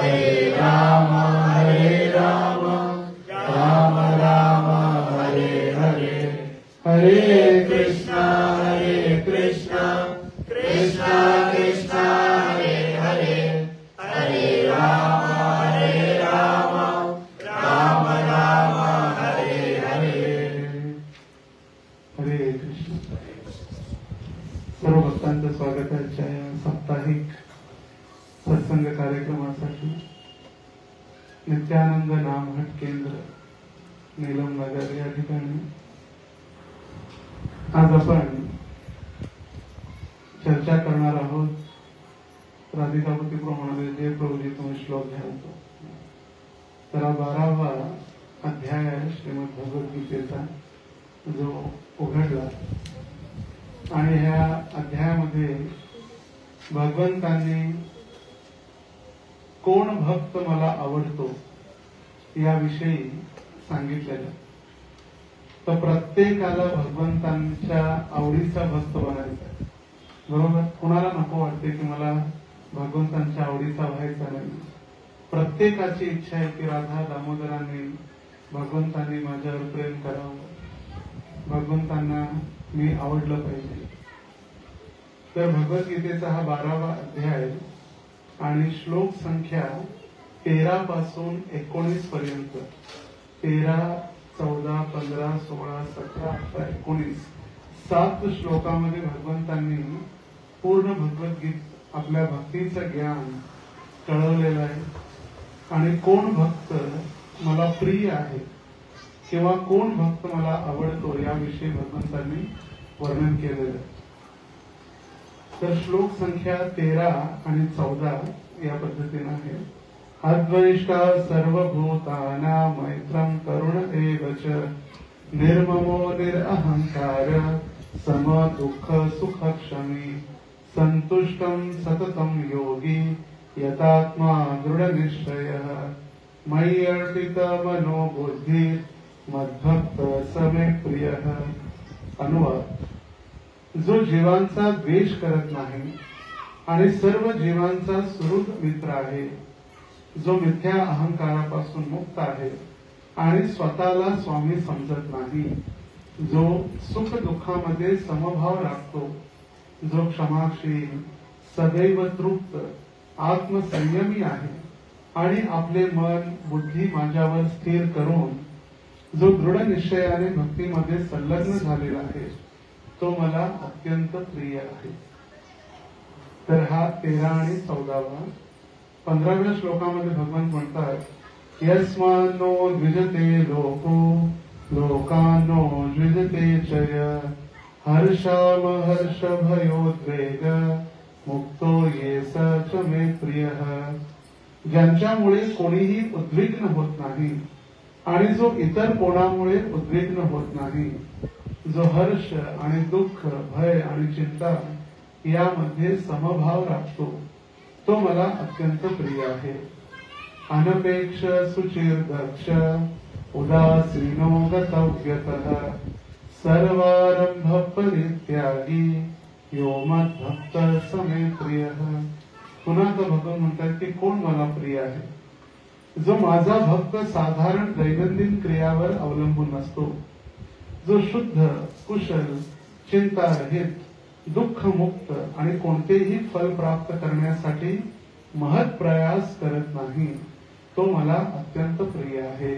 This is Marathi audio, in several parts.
Hare सत्संग कार्यक्रमासाठी नित्यानंद नामहट केंद्र नीलम नगर या ठिकाणी आज आपण चर्चा करणार आहोत। राधिकापती प्रमाणे जे प्रभूजी तुम्ही श्लोक घ्याल तर 12वा अध्याय श्रीमद भगवद्गीतेचा जो उघडला आणि ह्या अध्यायामध्ये भगवंतांनी कोण भक्त मला आवडतो याविषयी सांगितलेलं। तर प्रत्येकाला भगवंतांच्या आवडीचा भक्त बनायचा, बरोबर? कोणाला नको वाटते की मला भगवंतांच्या आवडीचा व्हायचा नाही? प्रत्येकाची इच्छा आहे की राधा दामोदरांनी भगवंतांनी माझ्यावर प्रेम करावं, भगवंतांना मी आवडलं पाहिजे। तर भगवद्गीतेचा हा 12वा अध्याय आणि श्लोक संख्या 13 पासून 19 पर्यंत, 13, 14, 15, 16, 17, 18, 19 7 श्लोकामध्ये भगवंतांनी पूर्ण भगवद्गीता आपल्या भक्तीचं ज्ञान कळवलेलं आहे आणि कोण भक्त मला प्रिय आहे किंवा कोण भक्त मला आवडतो याविषयी भगवंतांनी वर्णन केलेलं आहे। तर श्लोक संख्या 13 आणि 14 या पद्धतीने आहे। अद्वेष्टा सर्वभूतानां मैत्रं करुण एव च निर्ममो निरअहंकार सम दुःख सुख क्षमी संतुष्टं सततं योगी यतात्मा दृढनिश्चयः मयि अर्पित मनो बुद्धि मद्भक्त समे प्रियः। अनुवाद: जो जीवांचा द्वेष करत नाही आणि सर्व जीवांचा सुहृद मित्र आहे, जो मिथ्या अहंकारापासून मुक्त आहे आणि स्वतःला स्वामी समजत नाही, जो सुख दुःखामध्ये समभाव राखतो, जो क्षमाशील, सदैव तृप्त, आत्मसंयमी आहे आणि आपले मन बुद्धी माझ्यावर स्थिर करून जो दृढ निश्चयाने भक्तीमध्ये संलग्न झालेला आहे तो मला अत्यंत प्रिय आहे। तर हा 13 आणि 14वा। 15व्या श्लोकामध्ये भगवान म्हणतात, यस्मान्नो द्विजते लोको लोकान्नो द्विजते चय हर्षाम हर्ष भयोद्वेग मुक्तो ये स मे प्रियः। ज्यांच्यामुळे कोणीही उद्विग्न होत नाही आणि जो इतर कोणामुळे उद्विग्न होत नाही, जो हर्ष आणि दुःख, भय आणि चिंता यामध्ये समभाव राखतो, तो मला अत्यंत प्रिय आहे। अनपेक्ष सुचिर दक्ष उदासीनो गतव्यतः सर्वारंभ परित्यागी यो मद्भक्त समे प्रियः। पुन्हा तो भगवान म्हणतात की कोण मला प्रिय आहे? जो माझा भक्त साधारण दैनंदिन क्रियावर अवलंबून नसतो, जो शुद्ध, कुशल, चिंतारहित, दुःख मुक्त आणि कोणतेही फल प्राप्त करण्यासाठी महत् प्रयास करत नाही, तो मला अत्यंत प्रिय आहे।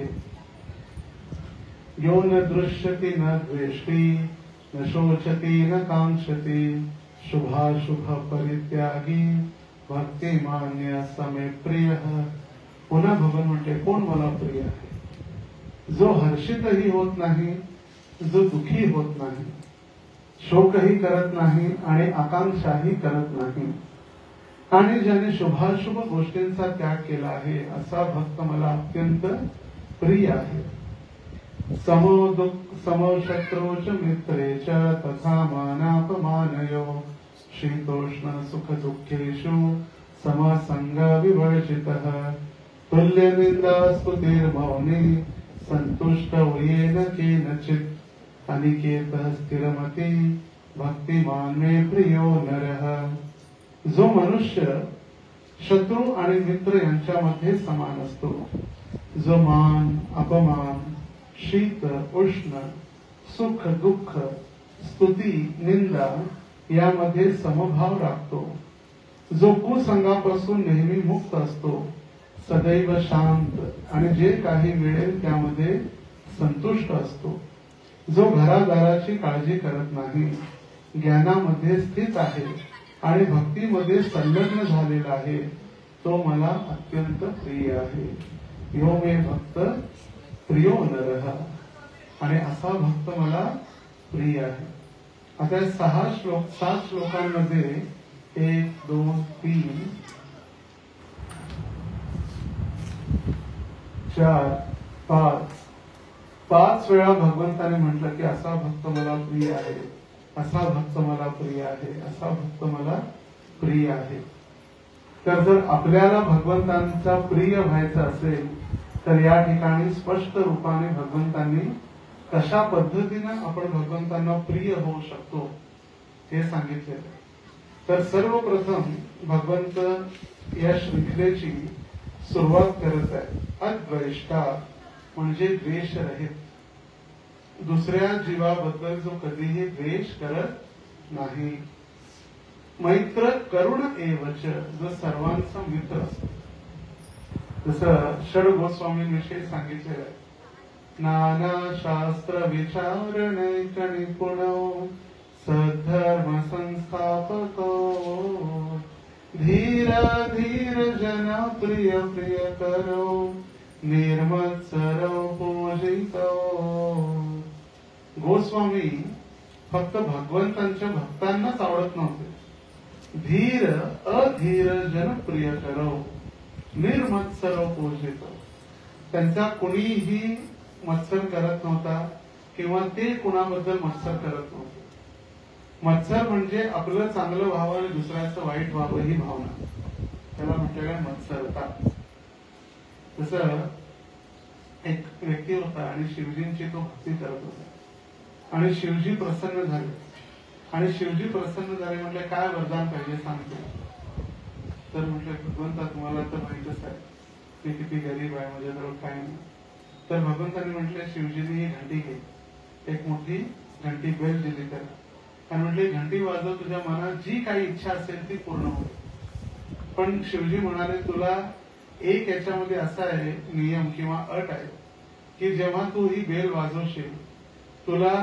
यो न दृश्यति न द्वेष्टि न शोचति न कांक्षति शुभाशुभ परित्यागी भक्तिमान्य समे प्रियः। पुन्हा भगवान म्हणते कोण मला प्रिय आहे? जो हर्षितही होत नाही, जो दुखी होत नाही, शोकही करत नाही आणि आकांक्षाही करत नाही आणि ज्याने शुभाशुभ गोष्टींचा त्याग केला आहे असा भक्त मला अत्यंत प्रिय आहे। समो शत्रो च मित्रे च तथा मानापमानयो शीतोष्ण सुख दुःखेषु समसंग विवर्जितः तुल्य निंदा स्तुतिर्मौनी संतुष्ट येन केनचित् अनिकेतः स्थिरमति भक्तिमान मे प्रियो नरः। जो मनुष्य शत्रू आणि मित्र यांच्यामध्ये समान असतो, जो मान अपमान, शीत उष्ण, सुख दुःख, स्तुती निंदा यामध्ये समभाव राखतो, जो कुसंगापासून नेहमी मुक्त असतो, सदैव शांत आणि जे काही मिळेल त्यामध्ये संतुष्ट असतो, जो घरादाराची काळजी करत नाही, ज्ञानामध्ये स्थित आहे आणि भक्तीमध्ये संलग्न झालेला आहे, तो मला अत्यंत प्रिय आहे. यो मे भक्त प्रियो नरः. आणि असा भक्त मला प्रिय आहे. आता 7 श्लोकांमध्ये 1, 2, 3, 4, 5 वेळा भगवंताने म्हटलं की असा भक्त मला प्रिय आहे, असा भक्त मला प्रिय आहे, असा भक्त मला प्रिय आहे. तर जर आपल्याला भगवंतांचा प्रिय व्हायचा असेल तर या ठिकाणी स्पष्ट रूपाने भगवंतांनी कशा पद्धतीने आपण भगवंतांना प्रिय होऊ शकतो हे सांगितले. तर सर्वप्रथम भगवंत या श्रृंखलेची सुरुवात करत आहे. अद्वेष्टा म्हणजे द्वेष रहित, दुसऱ्या जीवाबद्दल जो कधीही द्वेष करत नाही. मैत्र करुण एवच, जो सर्वांचा मित्र असतो. जसं षड गोस्वामींविषयी सांगितलेलं आहे. नाना शास्त्र विचारणैक निपुणो सद्धर्म संस्थापको धीर धीर जन प्रिय प्रिय करो निर्मत्सरो पूजितो. गोस्वामी फक्त भगवंतांच्या भक्तांनाच आवडत नव्हते. धीर अधीर जन प्रिय करो निर्मत्सरो पूजितो. त्यांचा कुणीही मत्सर करत नव्हता किंवा ते कुणाबद्दल मत्सर करत नव्हते. मत्सर म्हणजे आपलं चांगलं व्हावं आणि दुसऱ्याचं वाईट व्हावं ही भावना, त्याला म्हटलेलं आहे मत्सरता. तसं एक व्यक्ती होता आणि शिवजींची तो भक्ती करत होता आणि शिवजी प्रसन्न झाले. आणि शिवजी प्रसन्न झाले म्हटले काय वरदान पाहिजे सांगतो. तर म्हटलं भगवंता तुम्हाला तर माहितच आहे मी किती गरीब आहे, माझ्याजवळ काय नाही. तर भगवंतांनी म्हटलं शिवजींनी ही घंटी घे, एक मोठी घंटी बेल दिली त्याला आणि म्हटले घंटी वाजव, तुझ्या मनात जी काही इच्छा असेल ती पूर्ण होईल. पण शिवजी म्हणाले तुला एक याच्यामध्ये असा आहे नियम किंवा अट आहे की जेव्हा तू ही बेल वाजवशील तुला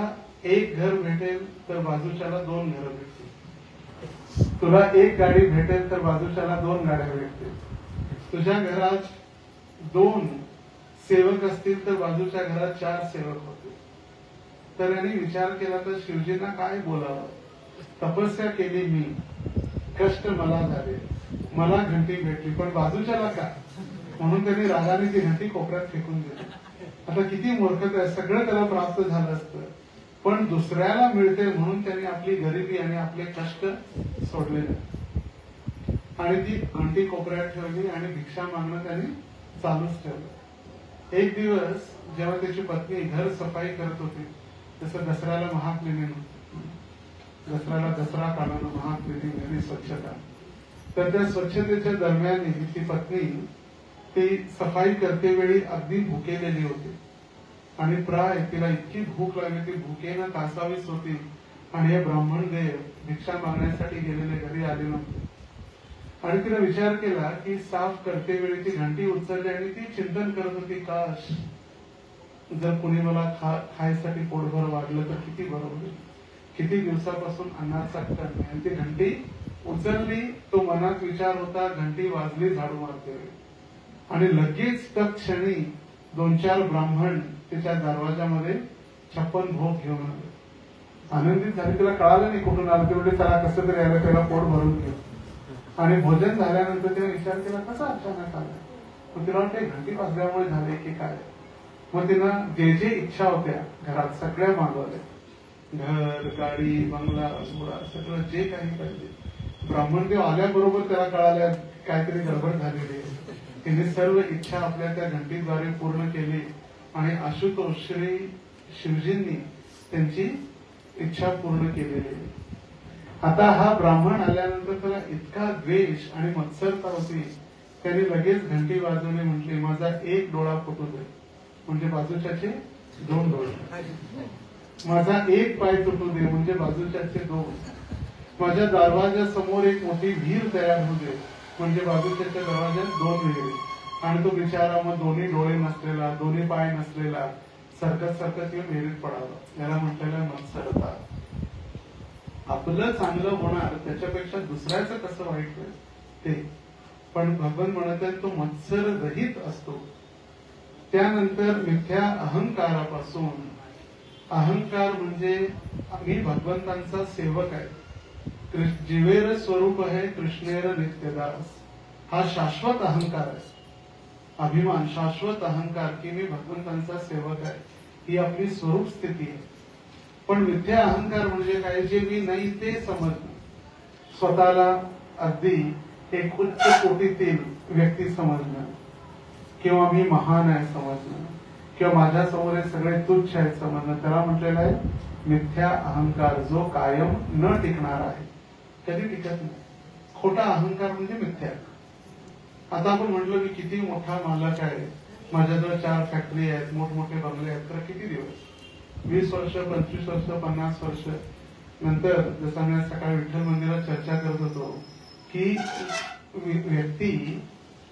एक घर भेटेल तर बाजूच्याला 2 घरं भेटतील. तुला एक गाडी भेटेल तर बाजूच्याला 2 गाड्या भेटतील. तुझ्या घरात 2 सेवक असतील तर बाजूच्या घरात 4 सेवक होतील. तर यांनी विचार केला तर शिवजींना काय बोलावं. तपस्या केली मी, कष्ट मला झाले, मला घंटी भेटली पण बाजूच्याला का, म्हणून त्यांनी रागाने ती घंटी कोपऱ्यात फेकून दिली. आता किती मूर्खता आहे, सगळं त्याला प्राप्त झालं असतं पण दुसऱ्याला मिळते म्हणून त्यांनी आपली गरिबी आणि आपले कष्ट सोडले नाही आणि ती घंटी कोपऱ्यात ठेवली आणि भिक्षा मागणं त्यांनी चालूच ठेवलं. एक दिवस जेव्हा त्याची पत्नी घर सफाई करत होती, जसं दसऱ्याला महाक्लिनिंग, दसरा काढानं महाक्लिनिंग स्वच्छता, तर त्या स्वच्छतेच्या दरम्यान ती पत्नी ती सफाई करते वेळी अगदी भुकेलेली होती आणि प्राय तिला इतकी भूक लागली, ती भुकेनं कासावीस होती आणि हे ब्राह्मण देव भिक्षा मागण्यासाठी गेलेले घरी आले नव्हते. आणि तिने विचार केला की साफ करते वेळी ती घंटी उचलली आणि ती चिंतन करत होती काश जर कुणी मला खायसाठी पोटभर वाढलं तर किती बरं होईल, किती दिवसापासून अन्नाचा कण. आणि ती घंटी उचलली, तो मनात विचार होता, घंटी वाजली, झाडू मारते आणि लगेच त्या क्षणी 2-4 ब्राह्मण तिच्या दरवाजामध्ये 56 भोग घेऊन आले. आनंदित झाली, तिला कळालं नाही कुठून आलं. ते म्हणजे त्याला कसं तरी आलं, त्याला पोट भरून घेऊ. आणि भोजन झाल्यानंतर तिने विचार केला कसा अचानक आला. मग तिला वाटते घंटी वाजल्यामुळे झाले की काय. मग तिनं जे इच्छा होत्या घरात सगळ्या मागवल्या, घर, गाडी, बंगला, घोडा, सगळं जे काही पाहिजे. ब्राह्मणदेव आल्याबरोबर त्याला कळाल्या काहीतरी गडबड झालेली आहे. तिने सर्व इच्छा आपल्या त्या घंटीद्वारे पूर्ण केली आणि आशुतोष श्री शिवजींनी त्यांची इच्छा पूर्ण केलेली. आता हा ब्राह्मण आल्यानंतर त्याला इतका द्वेष आणि मत्सरता होती, त्याने लगेच घंटी वाजवली. म्हटली माझा एक डोळा फुटू दे, म्हणजे बाजूच्याचे 2 डोळे. माझा एक पाय तुटू दे, म्हणजे बाजूच्याचे 2. माझ्या दरवाजा समोर एक मोठी विहीर तयार होऊ दे, म्हणजे बाजूच्या दरवाज्यात 2 विहिरी. आणि तो बिचारा मग दोन्ही डोळे नसलेला, दोन्ही पाय नसलेला सरकत येऊन विहिरीत पडावा. याला म्हटलेलं मत्सरता. आपलं चांगलं होणार त्याच्यापेक्षा दुसऱ्याचं कसं वाईट होईल ते. पण भगवान म्हणत आहेत तो मत्सर रहित असतो. त्यानंतर मिथ्या अहंकारापासून, अहंकार म्हणजे मी भगवंतांचा सेवक आहे, जीवेर स्वरूप आहे कृष्णेर नित्यदास, हा शाश्वत अहंकार आहे. अभिमान, शाश्वत अहंकार की मी भगवंतांचा सेवक आहे, ही आपली स्वरूप स्थिती आहे. पण मिथ्या अहंकार म्हणजे काय, जे मी नाही ते समजणं, स्वतःला अगदी एक उच्च कोटीतील व्यक्ती समजणं, किंवा मी महान आहे समजणं, किंवा माझ्या समोर सगळे तुच्छ आहेत समजणं, त्याला म्हटलेलं आहे मिथ्या अहंकार, जो कायम न टिकणार आहे, कधी टिकत नाही. खोटा अहंकार म्हणजे मिथ्या. आता आपण म्हटलं मी किती मोठा मालक आहे, माझ्याजवळ 4 फॅक्टरी आहेत, मोठमोठे बंगले आहेत, तर किती दिवस, 20 वर्ष, 25 वर्ष, 50 वर्ष नंतर, जसं मी सकाळी विठ्ठल मंदिरात चर्चा करत होतो की व्यक्ती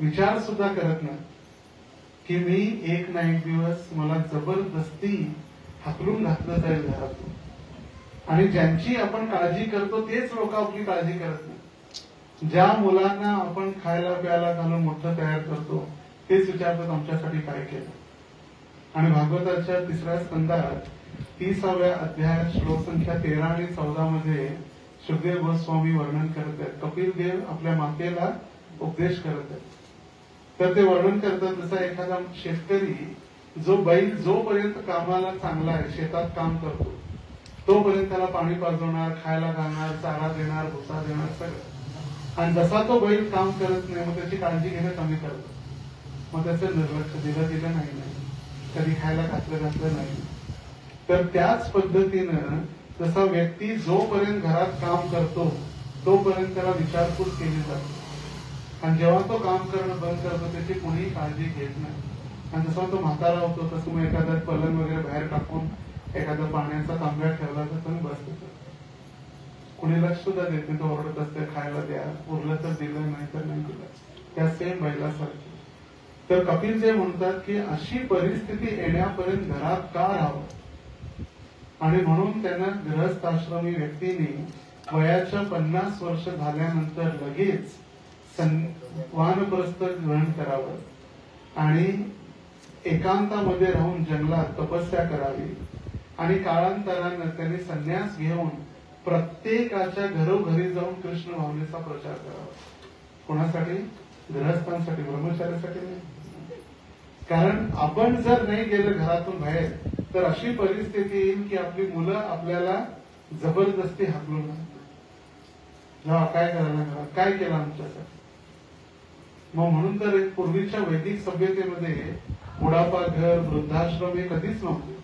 विचार सुद्धा करत नाही की मी एक ना एक दिवस मला जबरदस्ती हाकलून घातलं जाईल घरातून. आणि ज्यांची आपण काळजी करतो तेच लोक आपली काळजी करत नाही. ज्या मुलांना आपण खायला प्यायला घालून मोठं तयार करतो तेच विचारतात आमच्यासाठी काय केलं. आणि भागवताच्या 3ऱ्या स्कंदात 30व्या अध्यायात श्लोक संख्या 13 आणि 14 मध्ये सुखदेव गोस्वामी वर्णन करत आहेत. कपिल देव आपल्या मातेला उपदेश करत आहेत. तर ते वर्णन करतात, जसा एखादा शेतकरी जो बैल जोपर्यंत कामाला चांगला आहे, शेतात काम करतो, तोपर्यंत त्याला पाणी पाजवणार, खायला घालणार, चारा देणार, भुसा देणार, सगळं. आणि जसा तो बैल काम करत नाही, मग त्याची काळजी घेणं कमी करतो, मग त्याचं निर्लक्ष, दिलं नाही, कधी खायला घातलं नाही. तर त्याच पद्धतीनं जसा व्यक्ती जोपर्यंत घरात काम करतो तोपर्यंत त्याला विचारपूस केली जाते, आणि जेव्हा तो काम करणं बंद करतो त्याची कोणीही काळजी घेत नाही. आणि जसा तो म्हातारा होतो तसं मग एखादा पलंग वगैरे बाहेर टाकून एखादा पाण्याचा तांब्या ठेवला तर तुम्ही बसतो, कोणी लक्ष सुद्धा देत नाही, तो ओरडत असते खायला द्या, उरलं तर दिलं, नाही तर नाही दिलं, त्या सेम बैलासारखी. तर कपिल देव म्हणतात की अशी परिस्थिती येण्यापर्यंत घरात का राहावं, आणि म्हणून त्यांना गृहस्थाश्रमी व्यक्तीने वयाच्या 50 वर्ष झाल्यानंतर लगेच वानप्रस्थ ग्रहण करावं आणि एकांतामध्ये राहून जंगलात तपस्या करावी. आणि काळांतरानं त्यांनी संन्यास घेऊन प्रत्येकाच्या घरोघरी जाऊन कृष्ण भावनेचा प्रचार करावा. कोणासाठी? गृहस्थांसाठी, ब्रह्मचार्यासाठी नाही. कारण आपण जर नाही गेलं घरातून बाहेर तर अशी परिस्थिती येईल की आपली मुलं आपल्याला जबरदस्ती हाकलून जेव्हा काय करायला घरात काय केलं आमच्यासाठी. मग म्हणून तर पूर्वीच्या वैदिक सभ्यतेमध्ये बुडापा घर, वृद्धाश्रम हे कधीच नव्हते.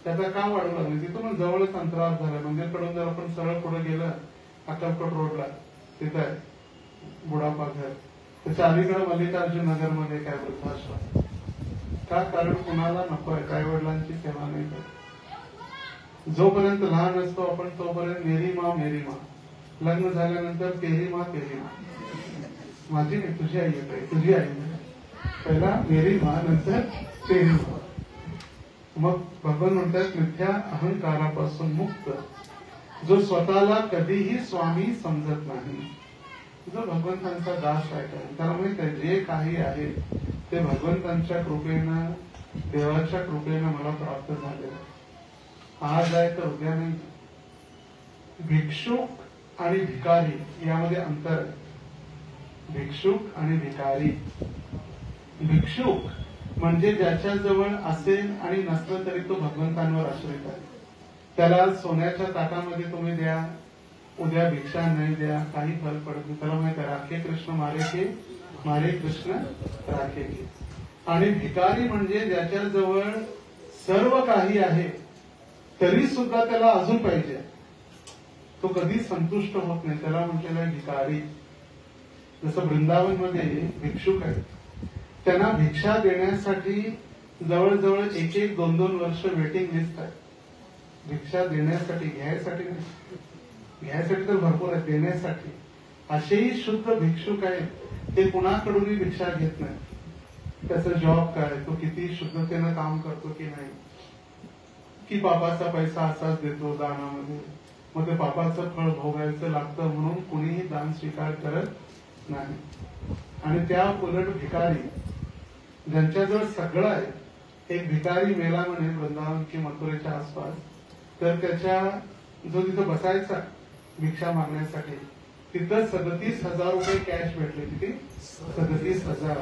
त्याचा का वाढू लागले? तिथं पण जवळच अंतराळ झालं. मंदिरकडून जर आपण सरळ पुढे गेलं अक्कलकोट रोडला, तिथं आहे बुडापा घर. त्याच्या अलीकडे मल्लिकार्जुन नगर मध्ये काय वृद्धाश्रम. का? कारण कुणाला नको आहे, आई वडिलांची सेवा नाही करत. जोपर्यंत लहान असतो आपण तोपर्यंत मेरी माँ मेरी माँ, लग्न झाल्यानंतर तेरी माँ तेरी माँ. माझी नाही, तुझी आई येते, तुझी आई. पहिला मेरी माँ, नंतर तेरी माँ. मग भगवान म्हणतात मिथ्या अहंकारापासून मुक्त, जो स्वतःला कधीही स्वामी समजत नाही, जो भगवंतांचा दास आहे, त्याला माहित आहे जे काही आहे ते भगवंतांच्या कृपेनं, देवाच्या कृपेनं मला प्राप्त झालेलं. आज आहे तर उद्या नाही. भिक्षुक आणि भिकारी यामध्ये अंतर आहे. भिक्षुक आणि भिकारी. भिक्षुक म्हणजे ज्याच्याजवळ असेल आणि नसलं तरी तो भगवंतांवर आश्रित आहे. त्याला सोन्याच्या ताटामध्ये तुम्ही द्या, उद्या भिक्षा नाही द्या, काही फरक पडत नाही. त्याला माहिती आहे राखे कृष्ण मारे कृष्ण राखे के. आणि भिकारी म्हणजे ज्याच्याजवळ सर्व काही आहे तरी सुद्धा त्याला अजून पाहिजे, तो कधी संतुष्ट होत नाही, त्याला म्हटलेलं आहे भिकारी. जसं वृंदावन मध्ये भिक्षुक आहेत, त्यांना भिक्षा देण्यासाठी जवळजवळ 1-1, 2-2 वर्ष वेटिंग लिस्ट आहे. भिक्षा देण्यासाठी, घ्यायसाठी नाही. घ्यायसाठी तर भरपूर आहे, देण्यासाठी. असेही शुद्ध भिक्षुक आहेत, ते कुणाकडूनही भिक्षा घेत नाही. त्याचा जॉब काय, तो किती शुद्धतेनं काम करतो की नाही, की पापाचा पैसा असाच देतो दानामध्ये, मग ते पापाचं फळ भोगायचं लागतं म्हणून कुणीही दान स्वीकार करत नाही. आणि त्या उलट भिकारी ज्यांच्याजवळ सगळं आहे. एक भिकारी मेला म्हणे वृंदावन की मथुरेच्या आसपास, तर त्याच्या जो तिथं बसायचा भिक्षा मागण्यासाठी तिथं 37,000 रुपये कॅश भेटले. किती? 37,000.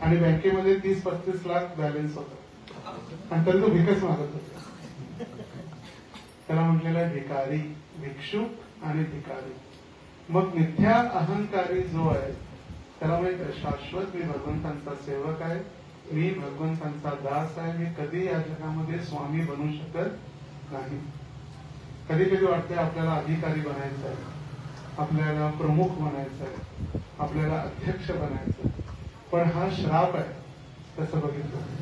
आणि बँकेमध्ये 30-35 लाख बॅलन्स होता आणि तरी तो भिकच मागत होता. त्याला म्हटलेला भिकारी, भिक्षुक आणि भिकारी. मग मिथ्या अहंकारी जो आहे त्याला माहित आहे शाश्वत मी भगवंतांचा सेवक आहे, मी भगवंतांचा दास आहे, मी कधी या जगामध्ये स्वामी बनू शकत नाही. कधी कधी वाटते आपल्याला अधिकारी बनायचं आहे, आपल्याला प्रमुख बनायचं आहे, आपल्याला अध्यक्ष बनायचं आहे. पण हा श्राप आहे. तसं बघितलं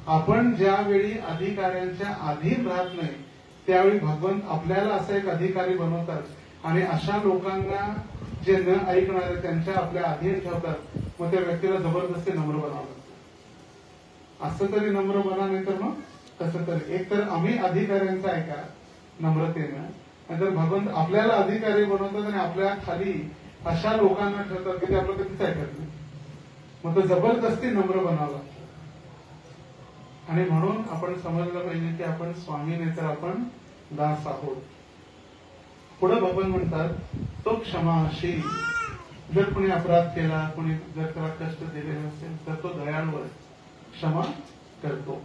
आपण ज्यावेळी अधिकाऱ्यांच्या अधीन राहत नाही त्यावेळी भगवंत आपल्याला असा एक अधिकारी बनवतात आणि अशा लोकांना जे न ऐकणारे त्यांच्या आपल्या अधीन ठेवतात. मग त्या व्यक्तीला जबरदस्ती नम्र बनावं लागतं. असं तरी नम्र बना, नाही तर मग तसं तरी. एक तर आम्ही अधिकाऱ्यांचं ऐका नम्रतेनं, नाहीतर भगवंत आपल्याला अधिकारी बनवतात आणि आपल्या खाली अशा लोकांना ठेवतात की ते आपलं कधीच ऐकत नाही. मग तो जबरदस्ती नम्र बनावं लागतं. आणि म्हणून आपण समजलं पाहिजे की आपण स्वामी नाही तर आपण दास आहोत. पुढे भगवान म्हणतात तो क्षमाशील. जर कोणी अपराध केला, कोणी जर त्याला कष्ट दिले नसेल तर तो दयाळू आहे, क्षमा करतो,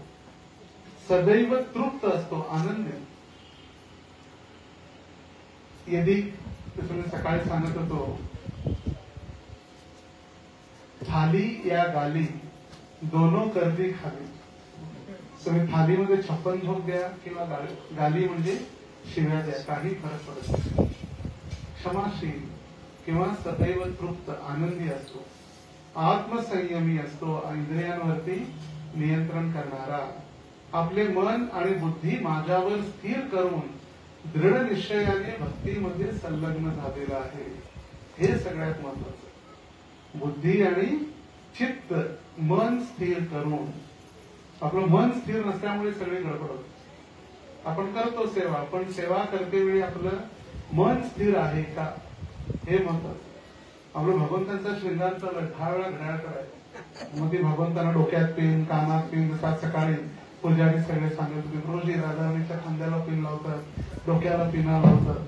सदैव तृप्त असतो, आनंदी. यदि तुम्ही सकाळी सांगत होतो थाली या गाली दोनों करती खाली. तुम्ही थालीमध्ये 56 भोग द्या किंवा गाली म्हणजे शिव्या द्या, काही फरक पडत नाही. क्षमाशील किंवा सदैव तृप्त, आनंदी असतो, आत्मसंयमी असतो, इंद्रियांवरती नियंत्रण करणारा, आपले मन आणि बुद्धी माझ्यावर स्थिर करून दृढ निश्चयाने भक्तीमध्ये संलग्न झालेला आहे. हे सगळ्यात महत्वाचं. बुद्धी आणि चित्त, मन स्थिर करून. आपलं मन स्थिर नसल्यामुळे सगळी गडबड होते. आपण करतो सेवा, पण सेवा करते वेळी आपलं मन स्थिर आहे का हे महत्वाचं. आपलं भगवंतांचा शृंगार चालू आहे, 10 वेळा घड्याळ करायचं. मग ती भगवंतांना डोक्यात पिन, कानात पिन, जसा सकाळी पुजारी सगळे सांगत होते रोजी राधाराणीच्या खांद्याला पिन लावतात, डोक्याला पिना लावतात.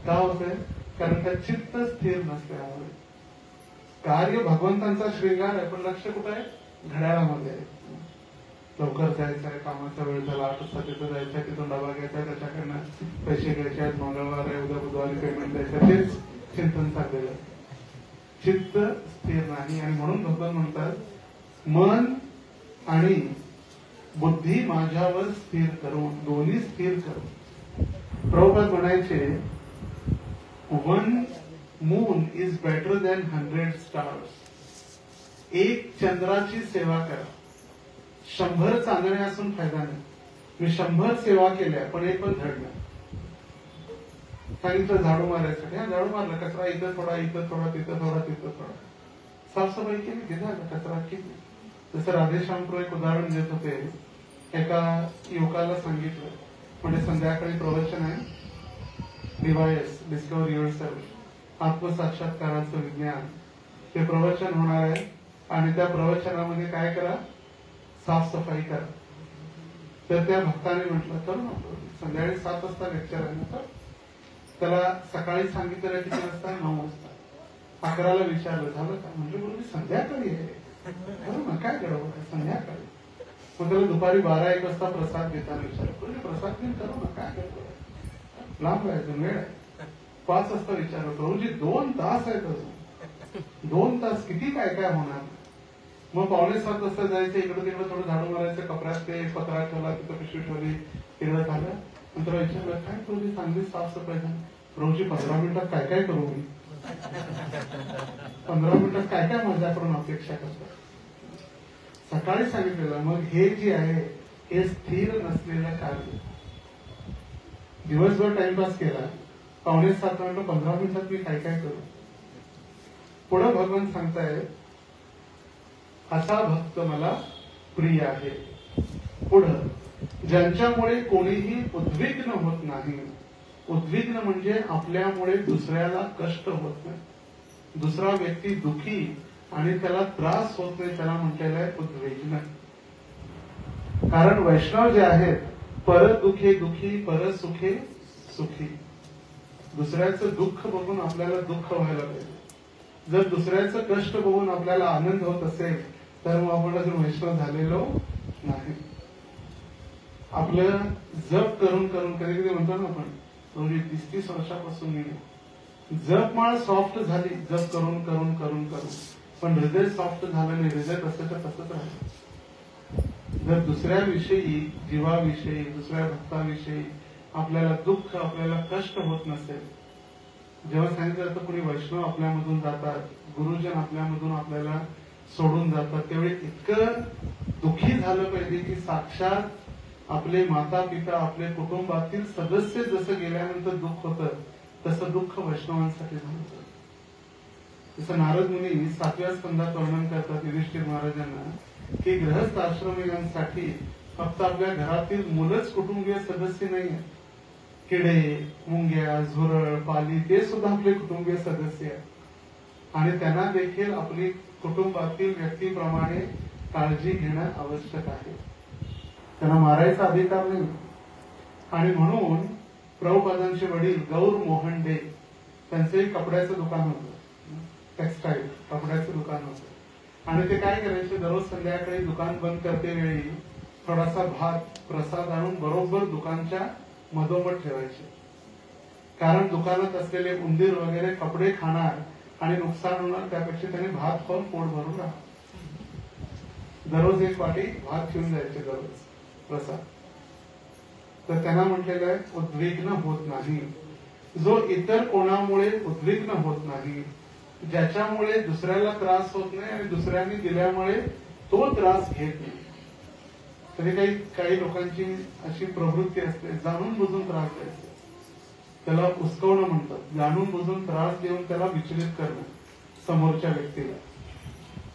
का होतंय? कारण त्या चित्त स्थिर नसल्यामुळे. कार्य भगवंतांचा शृंगार आहे पण लक्ष कुठं आहे? घड्याळामध्ये आहे. लवकर जायचं आहे, कामाचा वेळ झाला, 8 वाजता तिथं जायचं आहे, तिथून डबा घ्यायचा आहे, त्याच्याकडनं पैसे घ्यायचे आहेत, मंगळवार आहे, उद्या बुधवारी पेमेंट द्यायचं, तेच चिंतन चाललेलं. चित्त स्थिर नाही. आणि म्हणून भगवान म्हणतात मन आणि बुद्धी माझ्यावर स्थिर करून, दोन्ही स्थिर करून. प्रभुपाद म्हणायचे 1 moon is better than 100 stars. एक चंद्राची सेवा करा, 100 चांदणे असून फायदा नाही. मी 100 सेवा केल्या पण एक पण धड नाही. सांगितलं झाडू मारायसाठी, झाडू मारला, कचरा इथं थोडा, इथं थोडा, तिथं थोडा, तिथं थोडा, साफसफाई केली, घेतला कचरा केली. जसं राधेश्यामपुर एक उदाहरण देत होते. एका युवकाला सांगितलं, म्हणजे संध्याकाळी प्रवचन आहे, डिवायस डिस्कवर युअरसेल्फ, आत्मसाक्षात्काराचं विज्ञान, ते प्रवचन होणार आहे. आणि त्या प्रवचनामध्ये काय करा? साफसफाई करा. तर त्या भक्ताने म्हटलं करू नको, संध्याकाळी 7 वाजता लेक्चर आहे ना. त्याला सकाळी सांगितलं किती वाजता? 9 वाजता. 11ला विचारलं झालं का? म्हणजे बोलली संध्याकाळी आहे. करू ना, काय गडबड आहे, संध्याकाळी. मग त्याला दुपारी 12-1 वाजता प्रसाद घेताना विचारलं, प्रसाद घेऊन करू ना, काय गडबड आहे, लांब आहे, वेळ आहे. 5 वाजता विचारलं, प्रभूजी 2 तास आहेत अजून, 2 तास किती काय काय होणार. मग 6:45 वाजता जायचं, इकडे तिकडे थोडं झाडू मारायचं, कपड्यात ते पत्रा ठेवला, तिथं पिशवी ठेवली, तिकडे झालं. नंतर विचारलं काय प्रभूजी चांगली साफसफाई झाली. प्रभूजी 15 मिनिटात काय काय करू मी? 15 मिनिटात काय काय मजा करून अपेक्षा करतात. सकाळी सांगितलेलं. मग हे जे आहे हे स्थिर नसलेलं कार्य. दिवसभर टाइमपास केला, 6:45 मिनिटं 15 मिनिटात मी काय काय करू? पुढे भगवान सांगताय असा भक्त मला प्रिय आहे. पुढं ज्यांच्यामुळे कोणीही उद्विग्न होत नाही. उद्विग्न म्हणजे आपल्यामुळे दुसऱ्याला कष्ट होत नाही, दुसरा व्यक्ती दुखी आणि त्याला त्रास होत नाही, त्याला म्हटलेलं आहे उद्विग्न. कारण वैष्णव जे आहेत, पर दुखे दुखी पर सुखे सुखी. दुसऱ्याचं दुःख बघून आपल्याला दुःख व्हायला पाहिजे. जर दुसऱ्याचं कष्ट बघून आपल्याला आनंद होत असेल तर मग आपण अजून वैष्णव झालेलो नाही. आपलं जप करून करून, कधी कधी म्हणतो ना आपण, 30-30 वर्षापासून मी जपमाळ सॉफ्ट झाली, जप करून करून करून करून, पण हृदय सॉफ्ट झालं नाही. हृदय तसंच तसंच राहिलं. जर दुसऱ्याविषयी, जीवाविषयी, दुसऱ्या भक्ताविषयी आपल्याला दुःख, आपल्याला कष्ट होत नसेल, जेव्हा सांगितलं जातं कुणी वैष्णव आपल्यामधून जातात, गुरुजन आपल्यामधून आपल्याला सोडून जातात, त्यावेळी इतकं दुःखी झालं पाहिजे की साक्षात आपले माता पिता, आपले कुटुंबातील सदस्य जसं गेल्यानंतर दुःख होतं, तसं दुःख वैष्णवांसाठी झालं. जसं नारद मुनी 7व्या स्कंदात वर्णन करतात युधिष्ठिर महाराजांना की गृहस्थ आश्रमीयांसाठी फक्त आपल्या घरातील मुलंच कुटुंबीय सदस्य नाही. किडे, मुंग्या, झुरळ, पाली ते सुद्धा आपले कुटुंबीय सदस्य आहेत. आणि त्यांना देखील आपली कुटुंबातील व्यक्तीप्रमाणे काळजी घेणं आवश्यक आहे. त्यांना मारायचा अधिकार नाही. आणि म्हणून प्रभुपादांचे वडील गौर मोहन डे, त्यांचे कपड्याचं दुकान होतं, टेक्सटाईल कपड्याचं दुकान होतं. आणि ते काय करायचे, दररोज संध्याकाळी दुकान बंद करते वेळी थोडासा भात प्रसाद आणून बरोबर दुकानच्या मधोमध ठेवायचे. कारण दुकानात असलेले उंदीर वगैरे कपडे खाणार आणि नुकसान होणार, त्यापेक्षा त्याने भात खाऊन पोट भरून राहा. दररोज एक वाटी भात घेऊन जायचे, दररोज प्रसाद. तर त्यांना म्हटलेलं आहे उद्विग्न होत नाही. जो इतर कोणामुळे उद्विग्न होत नाही, ज्याच्यामुळे दुसऱ्याला त्रास होत नाही आणि दुसऱ्यांनी दिल्यामुळे तो त्रास घेत नाही. तरी काही लोकांची अशी प्रवृत्ती असते, जाणून बुजून त्रास द्यायचा, त्याला उस्कवणं म्हणतात. जाणून बुजून त्रास देऊन त्याला विचलित करणं समोरच्या व्यक्तीला.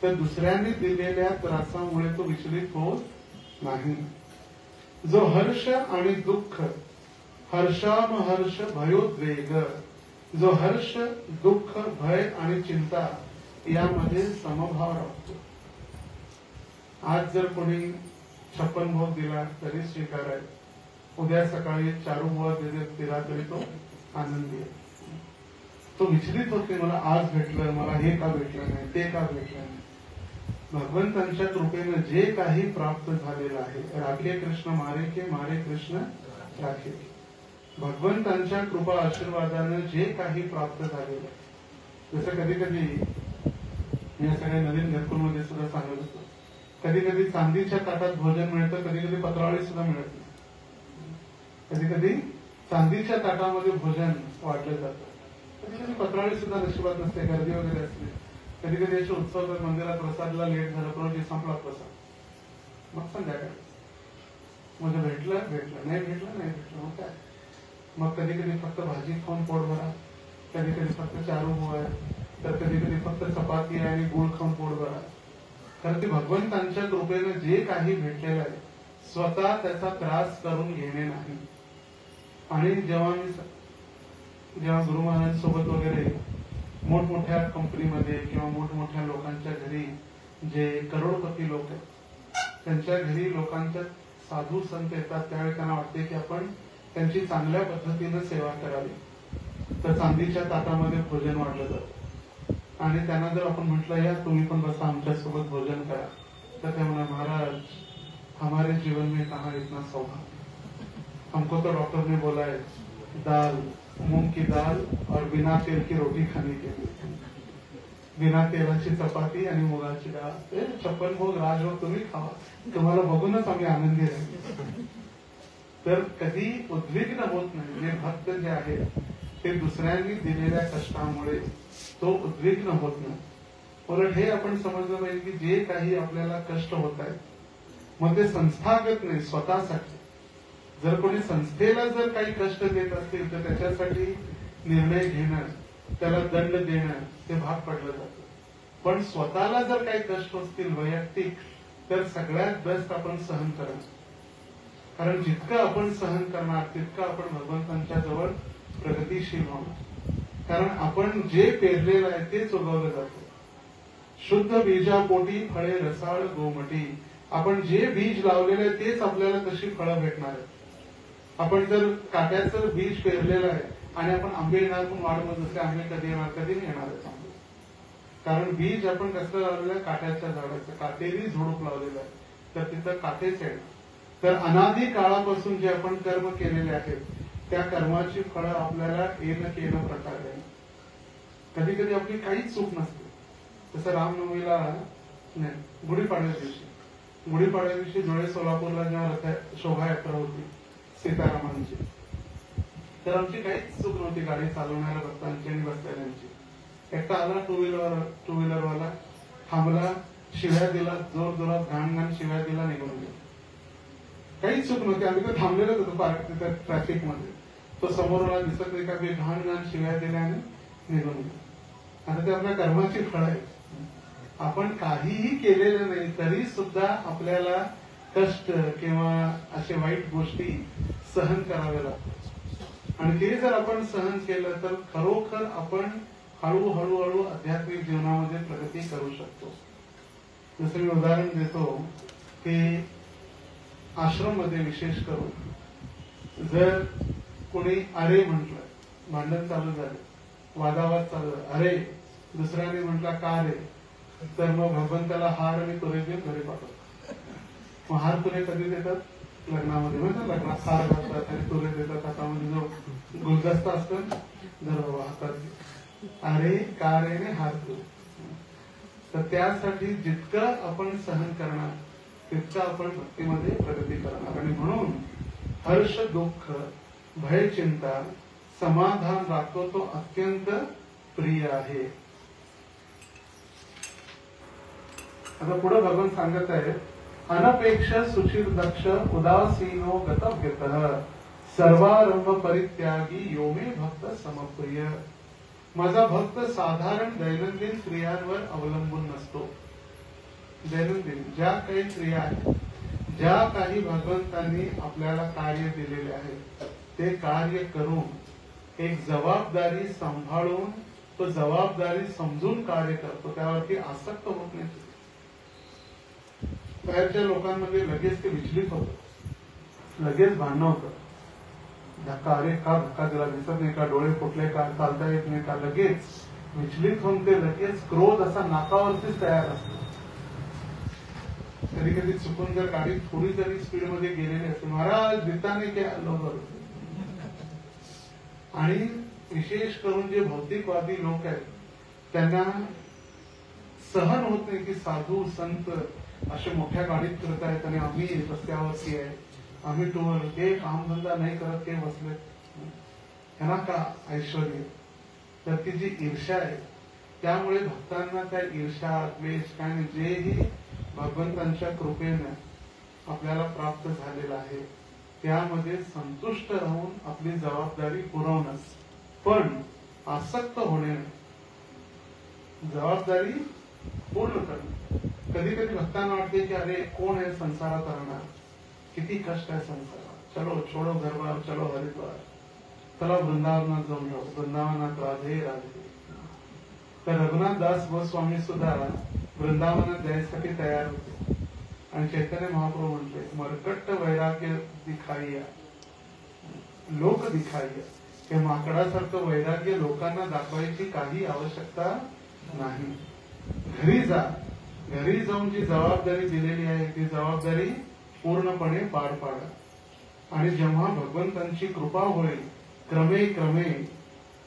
तर दुसऱ्यांनी दिलेल्या त्रासामुळे तो विचलित होत नाही. जो हर्ष आणि दुःख, हर्षामहर्ष भयोद्वेग, जो हर्ष, दुःख, भय आणि चिंता यामध्ये समभाव राखतो. आज जर कोणी 56 भोग दिला तरी स्वीकार आहे. उद्या सकाळी चारू भोग दिला तरी तो आनंदी आहे. तो विचलित होते, मला आज भेटलं, मला हे का भेटलं नाही, ते का भेटलं नाही. भगवंतांच्या कृपेनं जे काही प्राप्त झालेलं आहे, राखे कृष्ण मारे के, मारे कृष्ण राखे. भगवंतांच्या कृपा आशीर्वादानं जे काही प्राप्त झालेलं आहे. जसं कधी कधी मी सगळ्या नवीन घरकुलमध्ये सुद्धा सांगत होतो, कधी कधी चांदीच्या ताटात भोजन मिळतं, कधी कधी पत्रावळी सुद्धा मिळत नाही. कधी कधी चांदीच्या ताटामध्ये भोजन वाटलं जातं, कधी कधी पत्रावळी सुद्धा नशिबात नसते, गर्दी वगैरे असते. कधी कधी असे उत्सव मंदिरात प्रसादला लेट झालं, प्रभूजी संपला प्रसाद, मग संध्याकाळी म्हणजे भेटलं, नाही भेटलं, नाही भेटलं, मग काय. मग कधी कधी फक्त भाजी खाऊन पोट भरा, कधी कधी फक्त चारू भोग आहे, तर कधी कधी फक्त चपाती आणि गुळ खाऊन पोट भरा. कारण की भगवंतांच्या कृपेनं जे काही भेटलेलं आहे, स्वतः त्याचा त्रास करून घेणे नाही. आणि जेव्हा गुरु महाराजांसोबत वगैरे मोठमोठ्या कंपनीमध्ये किंवा मोठमोठ्या लोकांच्या घरी, जे करोडपती लोक आहेत त्यांच्या घरी लोकांच्या साधू संत येतात, त्यावेळी त्यांना वाटते की आपण त्यांची चांगल्या पद्धतीनं सेवा करावी. तर चांदीच्या ताटामध्ये भोजन वाढलं जातं. आणि त्यांना जर आपण म्हटलं या तुम्ही पण बसा आमच्यासोबत भोजन करा, तर ते म्हणा महाराज हमारे जीवन में कहाँ इतना सौभाग्य, हमको तो डॉक्टर ने बोला है दाल, मूंग की दाल और बिना तेल की रोटी खाने के लिए, बिना तेलाची चपाती आणि मुगाची डाळ. 56 भोग राजभोग तुम्ही खावा, तुम्हाला बघूनच आम्ही आनंदी राहील. तर कधी उद्विग्न होत नाही. जे भक्त जे आहेत ते दुसऱ्यांनी दिलेल्या कष्टामुळे तो उद्विग्न होत नाही. उलट हे आपण समजलं पाहिजे की जे काही आपल्याला कष्ट होत आहेत मग ते संस्थागत नाही, स्वतःसाठी. जर कोणी संस्थेला जर काही कष्ट देत असतील तर त्याच्यासाठी निर्णय घेणं, त्याला दंड देणं ते भाग पडलं जातं. पण स्वतःला जर काही कष्ट असतील वैयक्तिक, तर सगळ्यात बेस्ट आपण सहन करायचं. कारण जितकं आपण सहन करणार तितकं आपण भगवंतांच्या जवळ प्रगतीशील होणार. कारण आपण जे पेरलेलं आहे तेच उगवलं जातं. शुद्ध बीजापोटी फळे रसाळ गोमटी. आपण जे बीज लावलेले आहे तेच आपल्याला तशी फळं भेटणार आहेत. आपण जर काट्याचं बीज पेरलेलं आहे आणि आपण आंबे येणार पण वाढ बघत असले आंबे कधी येणार, कधी नाही येणार आहे आंबे. कारण बीज आपण कसं लावलेलं आहे, काट्याच्या झाडाचं काटेरी झुडूप लावलेलं आहे, तर तिथं काटेच आहे. तर अनादी काळापासून जे आपण कर्म केलेले आहेत त्या कर्माची फळं आपल्याला येणं प्रकारे आहे. कधी कधी आपली काहीच चूक नसते. तसं रामनवमीला नाही, गुढीपाडव्या दिवशी धुळे सोलापूरला जेव्हा शोभायात्रा होती सीतारामांची, तर आमची काहीच चूक नव्हती गाडी चालवणाऱ्या भक्तांची आणि बसलेल्यांची. एकटा आला टू व्हीलरवाला, थांबला, शिव्या दिला, जोरात घाण शिव्या दिला, निघून गेला. काहीच चूक नव्हती. आम्ही तर थांबलेलोच होतो तिथं ट्रॅफिक मध्ये. तो समोरला दिसत नाही का, घाण शिव्या दिल्या आणि निघून गेला. आता ते आपल्या कर्माची फळ आहे. आपण काहीही केलेलं नाही तरी सुद्धा आपल्याला कष्ट किंवा अशा वाईट गोष्टी सहन कराव्या लागतात. आणि ते जर आपण सहन केलं तर खरोखर आपण हळूहळू आध्यात्मिक जीवनामध्ये प्रगती करू शकतो. जसं मी उदाहरण देतो की आश्रम मध्ये विशेष करून जर कोणी अरे म्हटलं, भांडण चालू झाले, वादावाद चालू झाले, अरे, दुसऱ्याने म्हटला का रे, तर मग भगवंताला हार आणि तुरे देऊन घरी पाठवतात. मग हार तुरे कधी देतात? लग्नामध्ये. म्हणजे लग्नात हार घालतात आणि तुरे देतात. हातामध्ये जो गुलदस्ता असतो जर हातात अरे का रे ने हार तुरे. तर त्यासाठी जितकं आपण सहन करणार तितकं आपण भक्तीमध्ये प्रगती करणार. आणि म्हणून हर्ष, दुःख, भय, चिंता, समाधान राखतो तो अत्यंत प्रिय आहे. आता पुढे भगवान सांगत आहे, अनपेक्ष सुचिर दक्ष उदासीनो गतव्यतः सर्वारंभ परित्यागी यो मे भक्त समप्रिय. माझा भक्त साधारण दैनंदिन क्रियांवर अवलंबून नसतो. दैनंदिन ज्या काही क्रिया आहेत, ज्या काही भगवंतांनी आपल्याला कार्य दिलेले आहेत ते कार्य करून एक जबाबदारी सांभाळून तो जबाबदारी समजून कार्य करतो. त्यावरती आसक्त होत नाही. बाहेरच्या लोकांमध्ये लगेच ते विचलित होतं, लगेच भांडणं होतं. धक्का, अरे का धक्का दिला, दिसत नाही का, डोळे फुटले का, चालता येत नाही का, लगेच विचलित होऊन ते लगेच क्रोध असा नाकावरतीच तयार असतो. कधी कधी चुकून जर गाडी थोडी जरी स्पीड मध्ये गेलेली असते, महाराज दिताने के लोक. आणि विशेष करून जे भौतिकवादी लोक आहेत त्यांना सहन होत नाही की साधू संत असे मोठ्या गाडीत करत आहेत आणि आम्ही रस्त्यावरती आहे, आम्ही टूर, ते कामधंदा नाही करत, ते बसले. त्यांना का ऐश्वर्य, तर ती जी ईर्ष्या आहे. त्यामुळे भक्तांना त्या ईर्ष्या, द्वेष काय नाही, जेही भगवंतांच्या कृपेने आपल्याला प्राप्त झालेलं आहे त्यामध्ये संतुष्ट राहून आपली जबाबदारी पुरवणं, पण आसक्त होणे, जबाबदारी पूर्ण करणं. कधी कधी भक्तांना वाटते की अरे कोण आहे संसारात राहणार, किती कष्ट आहे संसारात, चलो छोडो घरबार, चलो हरिद्वार, चला वृंदावनात जाऊन राहू, वृंदावनात राधे राधे. तर रघुनाथ दास गोस्वामी सुद्धा वृंदावनात जायसाठी तयार होते. आणि चैतन्य महाप्रभू म्हटले, मरकट्ट वैराग्य दिखाइया, लोक दिखाइया. हे माकडासारखं वैराग्य लोकांना दाखवायची काही आवश्यकता नाही. घरी जा, घरी जाऊन जी जबाबदारी दिलेली आहे ती जबाबदारी पूर्णपणे पार पाडा. आणि जेव्हा भगवंतांची कृपा होईल क्रमे क्रमे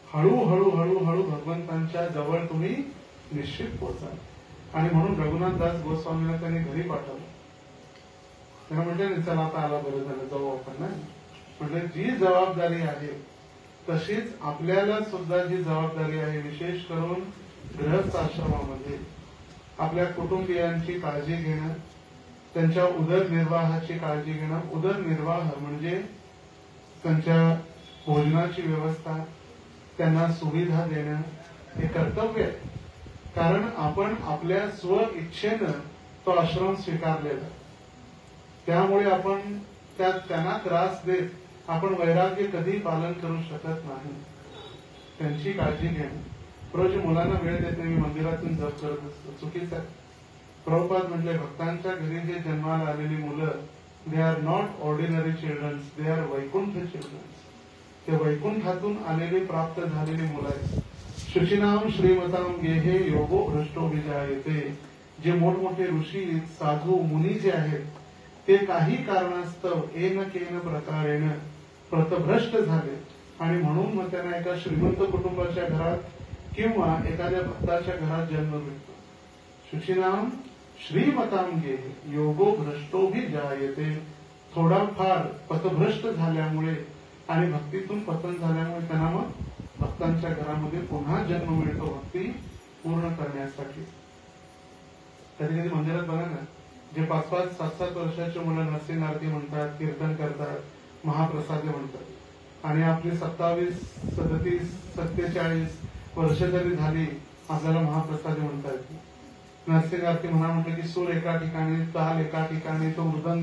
हळूहळू भगवंतांच्या जवळ तुम्ही निश्चित पोहोचाल. आणि म्हणून रघुनाथ दास गोस्वामीला त्यांनी घरी पाठवलं. त्यांना म्हटलं चला आता आला, बरं झालं, जाऊ आपण. नाही म्हटलं जी जबाबदारी आहे तशीच आपल्याला सुद्धा जी जबाबदारी आहे, विशेष करून गृहस्थ आश्रमामध्ये आपल्या कुटुंबियांची काळजी घेणं, त्यांच्या उदरनिर्वाहाची काळजी घेणं. उदरनिर्वाह म्हणजे त्यांच्या भोजनाची व्यवस्था, त्यांना सुविधा देणं हे कर्तव्य आहे. कारण आपण आपल्या स्व इच्छेनं तो आश्रम स्वीकारलेला, त्यामुळे आपण त्यांना त्रास देत आपण वैराग्य कधी पालन करू शकत नाही. त्यांची काळजी घेणं, रोज मुलांना वेळ देत नाही, मी मंदिरातून जप करत असतो, चुकीचं आहे. प्रभुपाद म्हटले भक्तांच्या घरी जे जन्माला आलेली मुलं, they are not ordinary childrens, they are Vaikuntha childrens. ते वैकुंठातून आलेली प्राप्त झालेली मुलं आहेत. शुचिनाम श्रीमताम गेहे योगो भ्रष्टो विजायते. जे मोठमोठे ऋषी साधू मुनी जे आहेत ते काही कारणास्तव एन केन प्रकारेण प्रतभ्रष्ट झाले आणि म्हणून मग त्यांना एका श्रीमंत कुटुंबाच्या घरात किंवा एखाद्या भक्ताच्या घरात जन्म मिळतो. शुचिनाम श्रीमताम गेहे योगो भ्रष्टो भी जायते. थोडाफार पथभ्रष्ट झाल्यामुळे आणि भक्तीतून पतन झाल्यामुळे त्यांना मग भक्तांच्या घरामध्ये पुन्हा जन्म मिळतो भक्ती पूर्ण करण्यासाठी. कधी कधी मंदिरात बघा ना, जे 5-5, 7-7 वर्षाचे मुलं नरसिंह आरती म्हणतात, कीर्तन करतात, महाप्रसाद म्हणतात आणि आपली 27, 37, 47 वर्ष जरी झाली आपल्याला महाप्रसाद म्हणता येत नाही. नरसिंह आरती म्हणा म्हटलं की सूर एका ठिकाणी, ताल एका ठिकाणी, तो मृदंग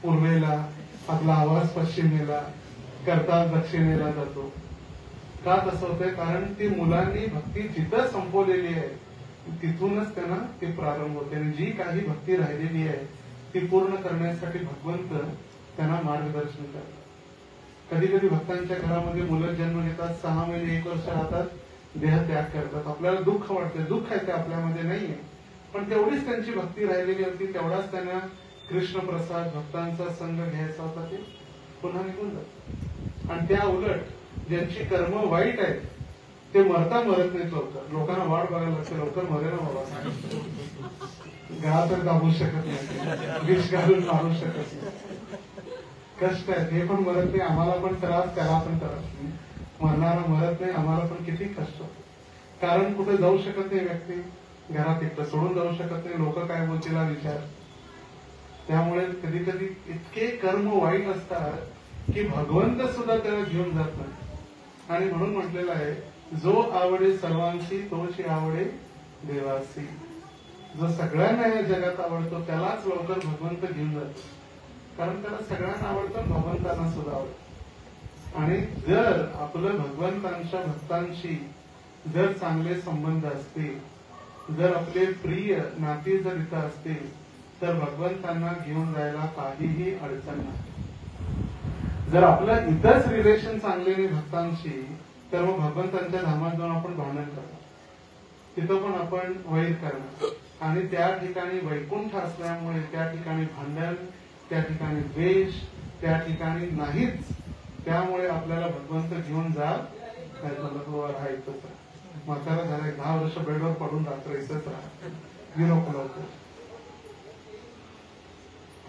पूर्वेला, आपला आवाज पश्चिमेला, करताल दक्षिणेला जातो. का तसं होतंय? कारण ती मुलांनी भक्ती जिथं संपवलेली आहे तिथूनच त्यांना ते प्रारंभ होते आणि जी काही भक्ती राहिलेली आहे ती पूर्ण करण्यासाठी भगवंत त्यांना मार्गदर्शन करतात. कधी कधी भक्तांच्या घरामध्ये मुलं जन्म घेतात, 6 महिने 1 वर्ष राहतात, देहत्याग करतात. आपल्याला दुःख वाटते, दुःख आहे ते आपल्यामध्ये नाहीये, पण तेवढीच त्यांची भक्ती राहिलेली होती, तेवढाच त्यांना कृष्ण प्रसाद भक्तांचा संघ घ्यायचा होता, ते पुन्हा निघून जातात. आणि त्या उलट ज्यांची कर्म वाईट आहेत ते मरता मरत नाहीत लवकर. लोकांना वाट बघायला लागते, लवकर मरे ना बाबा, गळा तर दाबू शकत नाही, विष घालून मारू शकत नाही, कष्ट आहेत, हे पण मरत नाही, आम्हाला पण त्रास, त्याला पण त्रास. मरणारा मरत नाही, आम्हाला पण किती कष्ट होते. कारण कुठे जाऊ शकत नाही व्यक्ती, घरात एकटं सोडून जाऊ शकत नाही, लोक काय बोलतील हा विचार. त्यामुळे कधी कधी इतके कर्म वाईट असतात की भगवंत सुद्धा त्याला घेऊन जात नाही. आणि म्हणून म्हटलेलं आहे, जो आवडे सर्वांशी तोची आवडे देवासी. जो सगळ्यांना या जगात आवडतो त्यालाच लवकर भगवंत घेऊन जातो, कारण त्याला सगळ्यांना आवडतं, भगवंतांना सुद्धा आवडतं. आणि जर आपलं भगवंतांच्या भक्तांशी जर चांगले संबंध असतील, जर आपले प्रिय नाती जर इथं असतील तर भगवंतांना घेऊन जायला काहीही अडचण नाही. जर आपलं इथंच रिलेशन चांगले नाही भक्तांशी तर मग भगवंतांच्या धामात जाऊन आपण भांडण करणार, तिथं पण आपण वैर करणार. आणि त्या ठिकाणी वैकुंठ असल्यामुळे त्या ठिकाणी भांडण, त्या ठिकाणी द्वेष, त्या ठिकाणी नाहीच. त्यामुळे आपल्याला भगवंत घेऊन जात नाही, राहा इथंच राहा. म्हातारा झाला 10 वर्ष बेडवर पडून रात्र इथंच राहा, गिरोक लवकर.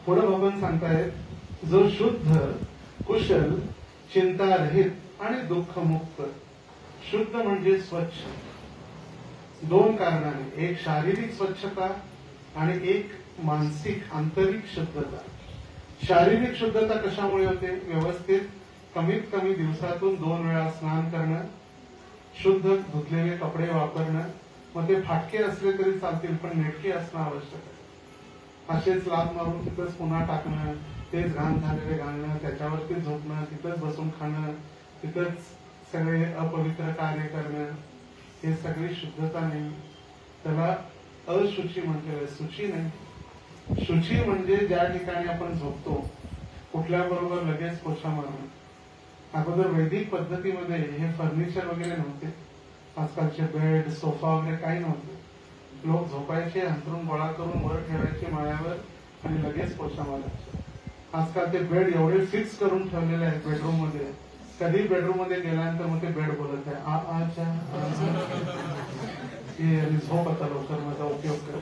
पुढे भगवान सांगतायत, जो शुद्ध, कुशल, चिंतारहित आणि दुःखमुक्त. शुद्ध म्हणजे स्वच्छ, 2 कारणाने, एक शारीरिक स्वच्छता आणि एक मानसिक आंतरिक शुद्धता. शारीरिक शुद्धता कशामुळे होते? व्यवस्थित कमीत कमी दिवसातून 2 वेळा स्नान करणं, शुद्ध धुतलेले कपडे वापरणं. मग ते फाटके असले तरी चालतील पण नेटके असणं आवश्यक आहे. असेच लाभ मारून तिथंच पुन्हा टाकणं, तेच घाण झालेले घालणं, त्याच्यावरती झोपणं, तिथंच बसून खाणं, तिथंच सगळे अपवित्र कार्य करणं, हे सगळी शुद्धता नाही. त्याला अशुची म्हटलेलं, शुची नाही. शुची म्हणजे ज्या ठिकाणी आपण झोपतो कुठल्या बरोबर लगेच पोछा मारणं. अगोदर वैदिक पद्धतीमध्ये हे फर्निचर वगैरे नव्हते, आजकालचे बेड, सोफा वगैरे काही नव्हते. लोक झोपायचे, अंथरूण गोळा करून वर ठेवायचे माळ्यावर आणि लगेच पोछा मारायचे. आजकाल ते बेड एवढे फिक्स करून ठेवलेले आहेत बेडरूम मध्ये, कधी बेडरूम मध्ये गेल्यानंतर मग ते बेड बोलत आहे, झोप आता लवकर, माझा उपयोग कर.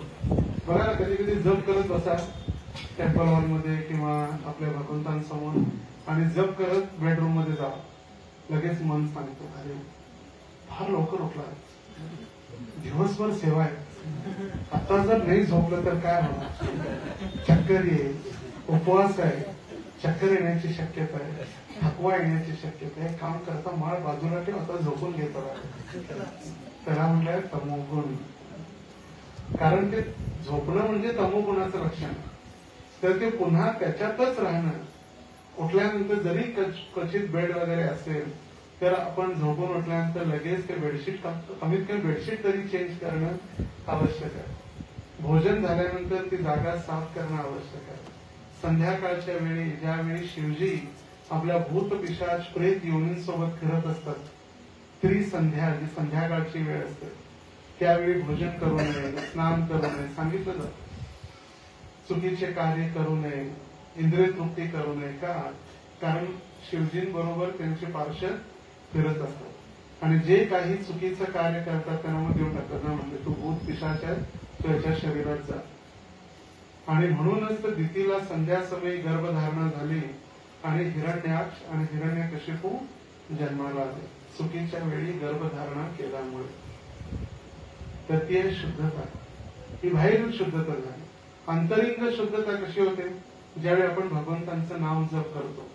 बघा ना, कधी कधी जप करत बसा टेम्पल हॉल मध्ये किंवा आपल्या भगवंतांसमोर आणि जप करत बेडरूम मध्ये जा, लगेच मन सांगतो, अरे फार लवकर उठला, दिवसभर सेवा आहे, आता जर नाही झोपलं तर काय होणार? चक्कर येईल, उपवास आहे, चक्कर येण्याची शक्यता आहे, थकवा येण्याची शक्यता आहे. काम करता माळ बाजूला ठेव, आता झोपून घेतो. त्याला म्हटलंय तमोगुण. कारण ते झोपणं म्हणजे तमोगुणाचं लक्षण. तर ते पुन्हा त्याच्यातच राहणं, उठल्यानंतर जरी क्वचित बेड वगैरे असेल तर आपण झोपून उठल्यानंतर लगेच ते बेडशीट टाकतो. कमीत कमी बेडशीट तरी चेंज करणं आवश्यक आहे. भोजन झाल्यानंतर ती जागा साफ करणं आवश्यक आहे. संध्याकाळच्या वेळी ज्यावेळी शिवजी आपल्या भूत पिशाच प्रेत योनींसोबत फिरत असतात, त्रिसंध्या जी संध्याकाळची वेळ असते, त्यावेळी भोजन करू नये, स्नान करू नये सांगितलं जातं. चुकीचे कार्य करू नये, इंद्रिय तृप्ती करू नये. का? कारण शिवजींबरोबर त्यांचे पार्षद फिरत असतात आणि जे काही चुकीचं कार्य करतात त्यांना मग देऊन टाकतात ना, म्हणजे तू भूत पिशाच आहे, तू याच्या शरीरात जा. आणि म्हणूनच तर दितीला संध्या समयी गर्भधारणा झाली आणि हिरण्याक्ष आणि हिरण्यकशिपू जन्माला आले, चुकीच्या वेळी गर्भधारणा केल्यामुळे. तर ती आहे शुद्धता. ही बाहेरील शुद्धता झाली. अंतरिंग शुद्धता कशी होते? ज्यावेळी आपण भगवंतांचं नाम जप करतो,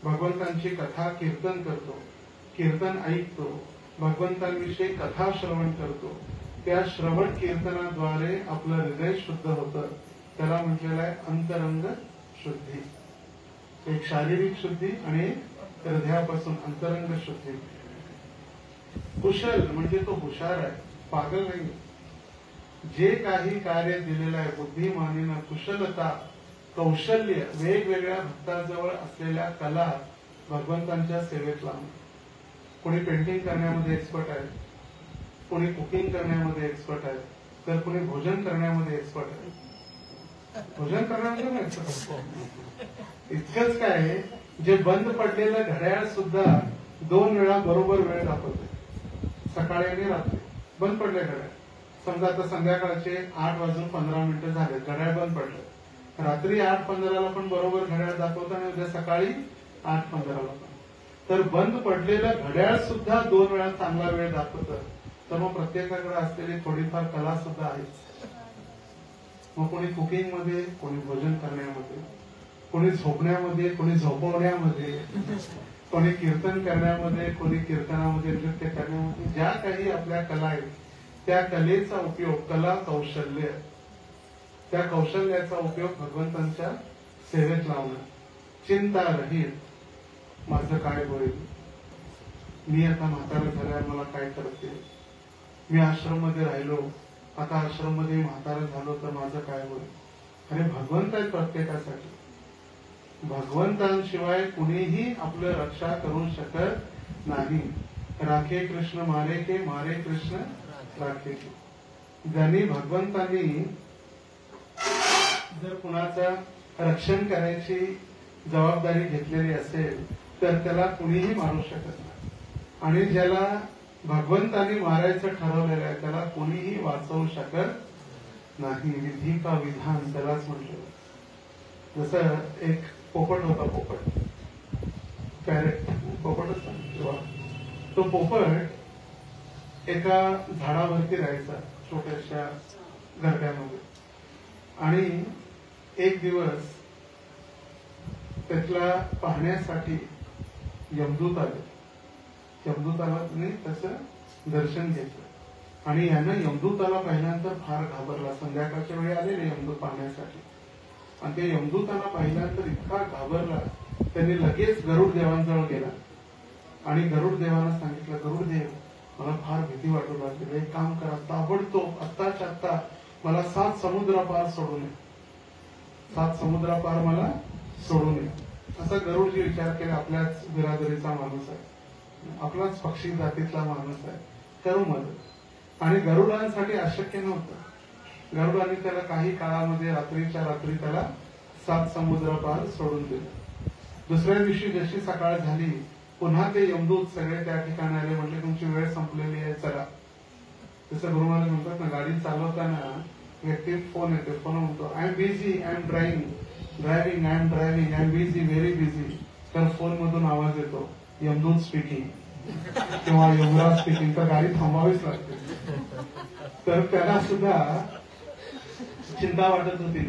भगवंतांची कथा कीर्तन करतो, कीर्तन ऐकतो, भगवंतांविषयी कथा श्रवण करतो, त्या श्रवण कीर्तनाद्वारे आपलं हृदय शुद्ध होतं. त्याला म्हटलेलं आहे अंतरंग शुद्धी. एक शारीरिक शुद्धी आणि हृदयापासून अंतरंग शुद्धी. कुशल म्हणजे तो हुशार आहे, पागल नाही. जे काही कार्य दिलेलं आहे बुद्धिमानीनं, कुशलता, कौशल्य, वेगवेगळ्या भक्तांजवळ असलेल्या कला भगवंतांच्या सेवेत लावणं. कोणी पेंटिंग करण्यामध्ये एक्सपर्ट आहे, कोणी कुकिंग करण्यामध्ये एक्सपर्ट आहे, तर कोणी भोजन करण्यामध्ये एक्सपर्ट आहे. भोजन करण्यामध्ये एक्सपर्ट. इतकंच काय, जे बंद पडलेलं घड्याळ सुद्धा 2 वेळा बरोबर वेळ दाखवते, सकाळी आणि रात्री. बंद पडले घड्याळ, समजा आता संध्याकाळचे 8:15 झाले, घड्याळ बंद पडलं, रात्री 8:15 पण बरोबर घड्याळ दाखवतं आणि उद्या सकाळी 8:15 पण. तर बंद भटलेलं घड्याळ सुद्धा 2 वेळा चांगला वेळ दाखवतं. तर मग प्रत्येकाकडे असलेली थोडीफार कला सुद्धा आहेच. मग कोणी कुकिंग मध्ये, कोणी भोजन करण्यामध्ये, कोणी झोपण्यामध्ये, कोणी झोपवण्यामध्ये, कोणी कीर्तन करण्यामध्ये, कोणी कीर्तनामध्ये, नृत्य करण्यामध्ये, ज्या काही आपल्या कला आहेत त्या कलेचा उपयोग, कला कौशल्य, त्या कौशल्याचा उपयोग भगवंतांच्या सेवेत लावणं. चिंता रहित, माझं काय होईल, मी आता म्हातारा झाल्यावर मला काय करते, मी आश्रम मध्ये राहिलो, आता आश्रम मध्ये म्हातारा झालो तर माझं काय होईल. अरे भगवंत आहे प्रत्येकासाठी. भगवंतांशिवाय कुणीही आपलं रक्षा करू शकत नाही. राखे कृष्ण मारे के, मारे कृष्ण राखे के. ज्यांनी भगवंतांनी जर कुणाचं रक्षण करायची जबाबदारी घेतलेली असेल तर त्याला कुणीही मारू शकत नाही. आणि ज्याला भगवंतांनी मारायचं ठरवलेलं आहे त्याला कोणीही वाचवू शकत नाही. विधी का विधान त्यालाच म्हटलं. जसं एक पोपट होता, पोपट, पॅरेट, पोपटच ना. तो पोपट एका झाडावरती राहायचा छोट्याशा घरट्यामध्ये. आणि एक दिवस त्याला पाहण्यासाठी यमदूत आले. यमदूताने त्याचं दर्शन घेतलं आणि यानं यमदूताला पाहिल्यानंतर फार घाबरला. संध्याकाळच्या वेळी आलेले यमदूत पाहण्यासाठी आणि ते यमदूताला पाहिल्यानंतर इतका घाबरला, त्यांनी लगेच गरुड देवांजवळ गेला आणि गरुड देवांना सांगितलं, गरुड देव, मला फार भीती वाटू लागली, एक काम करा, ताबडतोब आत्ताच्या आत्ता मला 7 समुद्रापार सोडू नये, 7 समुद्रापार मला सोडू नये. असा गरुडजी विचार केला, आपल्याच बिरादरीचा माणूस आहे, आपलाच पक्षी जातीतला माणूस आहे, करू मदत. आणि गरुडांसाठी अशक्य नव्हतं. गरुडांनी त्याला काही काळामध्ये रात्रीच्या रात्री त्याला 7 समुद्रापार सोडून दिलं. दुसऱ्या दिवशी जशी सकाळ झाली पुन्हा ते यमदूत सगळे त्या ठिकाणी आले. म्हटले तुमची वेळ संपलेली आहे, चला. जसं गुरु महाराज म्हणतात ना, गाडी चालवताना व्यक्ती फोन येते, फोन म्हणतो I am busy, I am driving, I am driving, I am busy, very busy. तर फोन मधून आवाज येतो, यमदूत स्पीकिंग किंवा यमराज स्पीकिंग. तर गाडी थांबावीच लागते. तर त्याला सुद्धा चिंता वाटत होती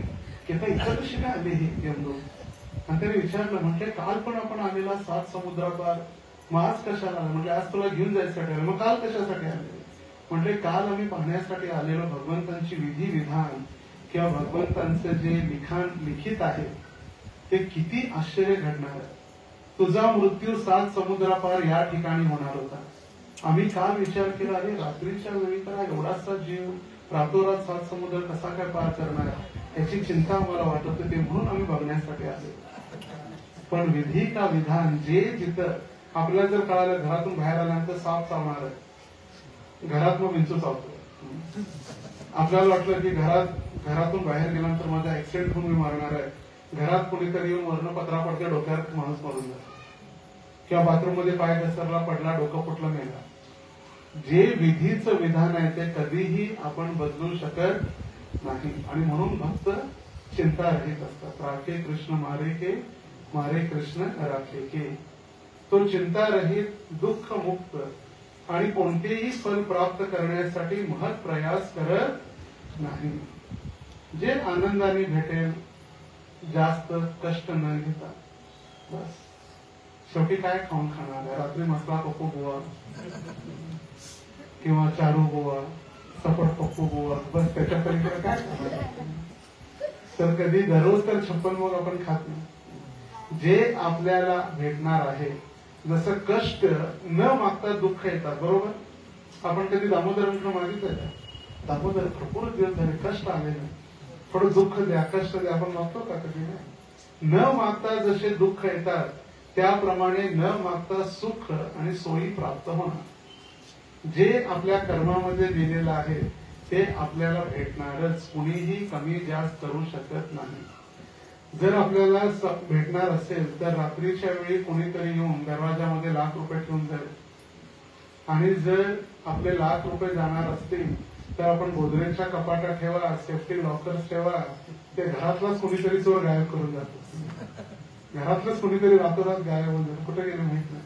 की आता इथं कशी काय आली ही यमदूत. आणि त्याने विचारलं, म्हटले काल पण आपण आलेला 7 समुद्रापार, मग आज कशाला आला. म्हणजे आज तुला घेऊन जायसाठी आलं, मग काल कशासाठी आले. म्हटले काल आम्ही पाहण्यासाठी आलेलो भगवंतांची विधी विधान किंवा भगवंतांचं जे लिखाण लिखित आहे ते किती आश्चर्य घडणार आहे. तुझा मृत्यू 7 समुद्रापार या ठिकाणी होणार होता. आम्ही का विचार केला, अरे रात्रीच्या वेळी तर एवढासा जीव रातोरात 7 समुद्र कसा काय पार करणार, याची चिंता आम्हाला वाटत होती, म्हणून आम्ही बघण्यासाठी आलो. पण विधी का विधान, जे जिथं आपल्याला जर कळालं घरातून बाहेर आल्यानंतर साप चावणार आहे, घरात मग विंचू चावतो. आपल्याला वाटलं की घरातून बाहेर गेल्यानंतर माझा ऍक्सिडेंट होऊन मी मारणार आहे, घरात कोणीतरी येऊन वर्ण पत्रा पडते, डोक्यावर माणूस मारून जातो, किंवा बाथरूम मध्ये पाय घसरला, पडला, डोकं फुटलं, मेला. जे विधीचं विधान आहे ते कधीही आपण बदलू शकत नाही. आणि म्हणून भक्त चिंता रहित असतात. राखे कृष्ण मारे के, मारे कृष्ण राखे के. तो चिंता रहित, दुःख मुक्त आणि कोणतेही फल प्राप्त करण्यासाठी महत् प्रयास करत नाही. जे आनंदाने भेटेल, जास्त कष्ट न घेता. बस शेवटी काय खाऊन खाणार आहे, रात्री मसाला पप्पू गोवा किंवा चारू गोवा, सपट पप्पू गोवा, बस त्याच्या पलीकडे काय खाणार. तर कधी दररोज तर 56 मग आपण खात नाही. जे आपल्याला भेटणार आहे, जसं कष्ट न मागता दुःख येतात, बरोबर. आपण कधी दामोदरांकडे मागितलं का, दामोदर भरपूर दिवस झाले कष्ट आले नाही, थोडं दुःख द्या, कष्ट द्या, आपण मागतो का कधी नाही. न मागता जसे दुःख येतात त्याप्रमाणे न मागता सुख आणि सोयी प्राप्त होणार. जे आपल्या कर्मामध्ये दिलेलं आहे ते आपल्याला भेटणारच, कुणीही कमी जास्त करू शकत नाही. जर आपल्याला भेटणार असेल तर रात्रीच्या वेळी कोणीतरी येऊन दरवाजामध्ये ₹1,00,000 ठेवून जाईल, आणि जर आपले ₹1,00,000 जाणार असतील तर आपण गोदरेजच्या कपाटात ठेवा, सेफ्टी लॉकर्स ठेवा, ते घरातलाच कोणीतरी चोर गायब करून जातो. घरातलंच कोणीतरी रातोरात गायब होऊन जातो, कुठे गेलं माहित नाही.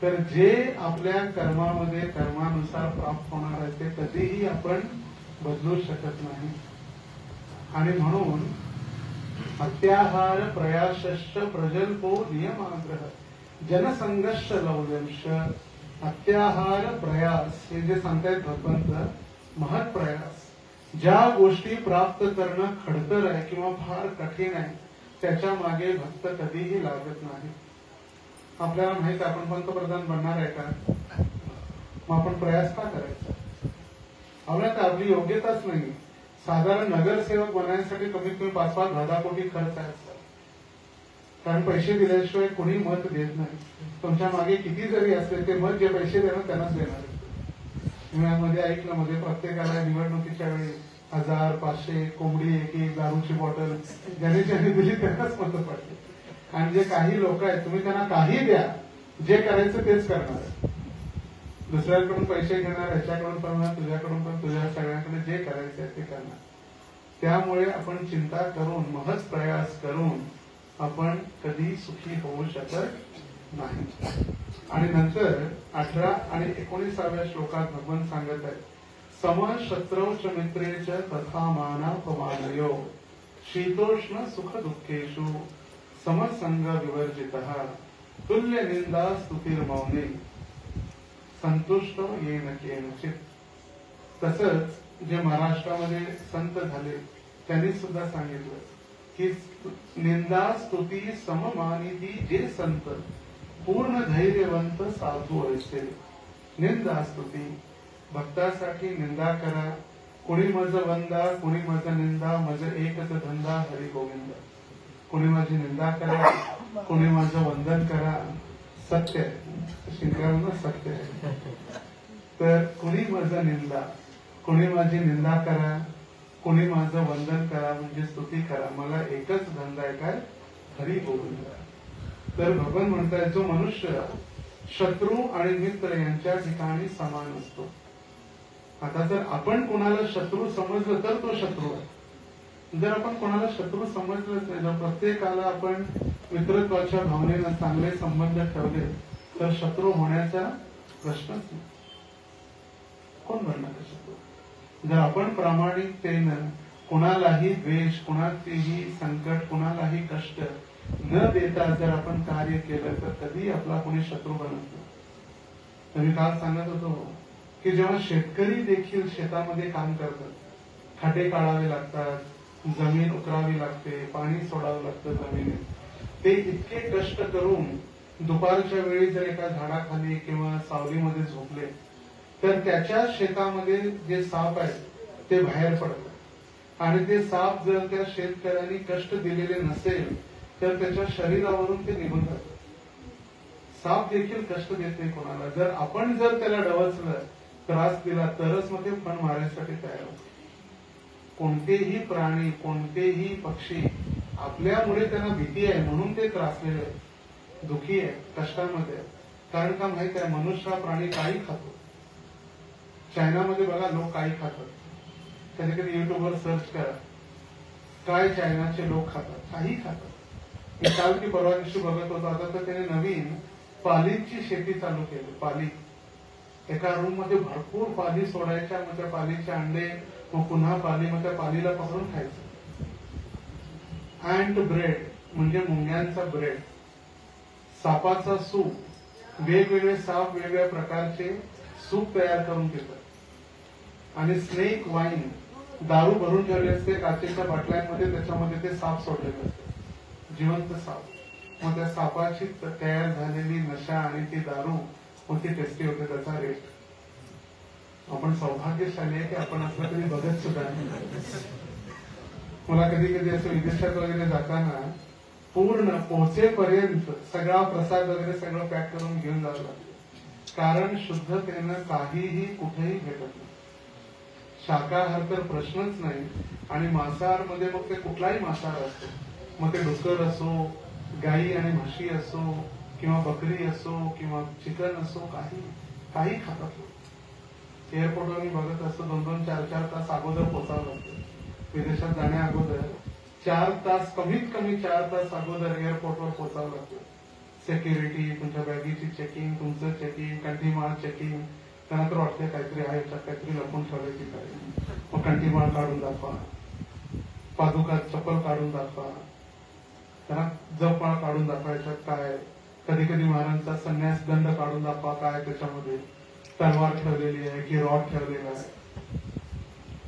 तर जे आपल्या कर्मामध्ये कर्मानुसार प्राप्त होणार आहे ते कधीही आपण बदलू शकत नाही. आणि म्हणून अत्याहार प्रयासश्च प्रजल्पो नियमाग्रह जनसंघर्ष लौल्यंश. अत्याहार प्रयास हे जे सांगतायत भगवंत, महत् प्रयास. ज्या गोष्टी प्राप्त करणं खडतर आहे किंवा फार कठीण आहे त्याच्या मागे भक्त कधीही लागत नाही. आपल्याला माहित आहे आपण पंतप्रधान बनणार आहे का, मग आपण प्रयास का करायचा. आपल्याला आपली योग्यताच नाही. साधारण नगरसेवक बनण्यासाठी कमीत कमी 5-10 कोटी खर्च आहे, कारण पैसे दिल्याशिवाय कोणी मत देत नाही. तुमच्या मागे किती जरी असले ते मत जे पैसे देणार त्यांनाच देणार. मी यामध्ये ऐकलं, मध्ये प्रत्येकाला निवडणुकीच्या वेळी 1000-500 कोंबडी, एक दारूची बॉटल ज्याने दिली त्यांनाच मत पडले. आणि जे काही लोक आहेत तुम्ही त्यांना काही द्या, जे करायचं तेच करणार. दुसऱ्याकडून पैसे घेणार, याच्याकडून पण तुझ्याकडून पण, तुझ्या सगळ्यांकडे जे करायचं आहे ते करणार. त्यामुळे आपण चिंता करून, महत् प्रयास करून आपण कधी सुखी होऊ शकत नाही. आणि नंतर 18 आणि 19व्या श्लोकात भगवान सांगत आहे, सम शत्रौ च मित्रे च तथा मानापमानयो शीतोष्ण सुख दुःखेषु समसंग विवर्जितः तुल्य निंदा स्तुतिर्मौने संतुष्ट येन केनचित. तसंच जे महाराष्ट्रामध्ये संत झाले त्यांनी सुद्धा सांगितलं की निंदा स्तुती सममानिती जे संत पूर्ण धैर्यवंत साधू ऐसे. निंदा स्तुती, भक्तासाठी निंदा करा. कोणी मज वंदा, कोणी मज निंदा, मज एकच धंदा हरी गोविंद. कोणी माझी निंदा करा, कोणी माझं वंदन करा. सत्य शिंकारांना सत्य आहे. तर कोणी माझं निंदा, कोणी माझी निंदा करा, कोणी माझं वंदन करा, म्हणजे स्तुती करा. मला एकच धंदा आहे, काय, हरी गोविंद. तर भगवान म्हणतात जो मनुष्य शत्रू आणि मित्र यांच्या ठिकाणी समान असतो. आता जर आपण कोणाला शत्रू समजलं तर तो शत्रू आहे. जर आपण कोणाला शत्रू समजलंच नाही, जर प्रत्येकाला आपण मित्रत्वाच्या भावनेनं चांगले संबंध ठेवले तर शत्रू होण्याचा प्रश्नच नाही. कोण बनणार शत्रू. जर आपण प्रामाणिकतेनं कोणालाही द्वेष, कोणाचेही संकट, कोणालाही कष्ट न देता जर आपण कार्य केलं तर कधी आपला कोणी शत्रू बनत नाही. तर मी काल सांगत होतो की जेव्हा शेतकरी देखील शेतामध्ये काम करतात, खाटे काढावे लागतात, जमीन उकरावी लागते, पाणी सोडावं लागतं जमिनीत, ते इतके कष्ट करून दुपारच्या वेळी जर एका झाडाखाली किंवा सावलीमध्ये झोपले तर त्याच्या शेतामध्ये जे साप आहेत ते बाहेर पडतात आणि ते साप जर त्या शेतकऱ्यांनी कष्ट दिलेले नसेल तर त्याच्या शरीरावरून ते निघून जातात. साप देखील कष्ट देत नाही कोणाला. जर आपण जर त्याला डवचलं, त्रास दिला तरच मग ते फण मारण्यासाठी तयार होते. कोणतेही प्राणी, कोणतेही पक्षी आपल्यामुळे त्यांना भीती आहे म्हणून ते त्रासलेले आहेत, दुखी आहे, कष्टामध्ये आहे. कारण का माहित आहे, मनुष्य हा प्राणी काही खातो. चायनामध्ये बघा लोक काही खातात. कधी कधी युट्यूबवर सर्च करा काय चायनाचे लोक खातात, काही खातात. मी काल की परवा दिवशी बघत होतो, आता तर त्याने नवीन पालीची शेती चालू केली. पाली एका रूम मध्ये भरपूर पाली सोडायच्या, मग त्या पालीचे अंडे, मग पुन्हा पाली, मग त्या पालीला पकडून खायचं. अँट ब्रेड म्हणजे मुंग्यांचा ब्रेड, सापाचा सूप, वेगवेगळे साप वेगवेगळ्या प्रकारचे सूप तयार करून देतात. आणि स्नेक वाईन, दारू भरून ठेवले असते काचेच्या बाटल्यांमध्ये, त्याच्यामध्ये ते साप सोडलेले असते, जिवंत साप. मग त्या सापाची तयार झालेली नशा आणि ती दारू कोणती टेस्टी होते, त्याचा रेट. आपण सौभाग्यशाली आहे की आपण असं कधी बघत सुद्धा नाही. मला कधी कधी असं विदेशात वगैरे जाताना पूर्ण पोहोचेपर्यंत सगळा प्रसाद वगैरे सगळं पॅक करून घेऊन जावं लागतं. कारण शुद्धतेनं काहीही कुठेही भेटत नाही. शाकाहार तर प्रश्नच नाही. आणि मांसाहार मध्ये मग ते कुठलाही मांसाहार असतो, मग ते डुक्कर असो, गाई आणि म्हशी असो, किंवा बकरी असो, किंवा चिकन असो, काही खातात. एअरपोर्टवर मी बघत असतो 2-2, 4-4 तास अगोदर पोचावं लागतं. विदेशात जाण्या अगोदर 4 तास, कमीत कमी 4 तास अगोदर एअरपोर्टवर पोचावं लागतं. सेक्युरिटी, तुमच्या बॅगेची चेकिंग, तुमचं चेकिंग, कंठीमाळ चेकिंग. त्यांना तर वाटतं काहीतरी आहे, काहीतरी लपून ठेवल्याची काय. मग कंठीमाळ काढून दाखवा, पादुका चप्पल काढून दाखवा, त्यांना जपमाळ काढून दाखवायच्यात काय. कधी कधी महाराजांचा संन्यास दंड काढून दाखवा, काय त्याच्यामध्ये तलवार ठेवलेली आहे की रॉड ठेवलेला आहे.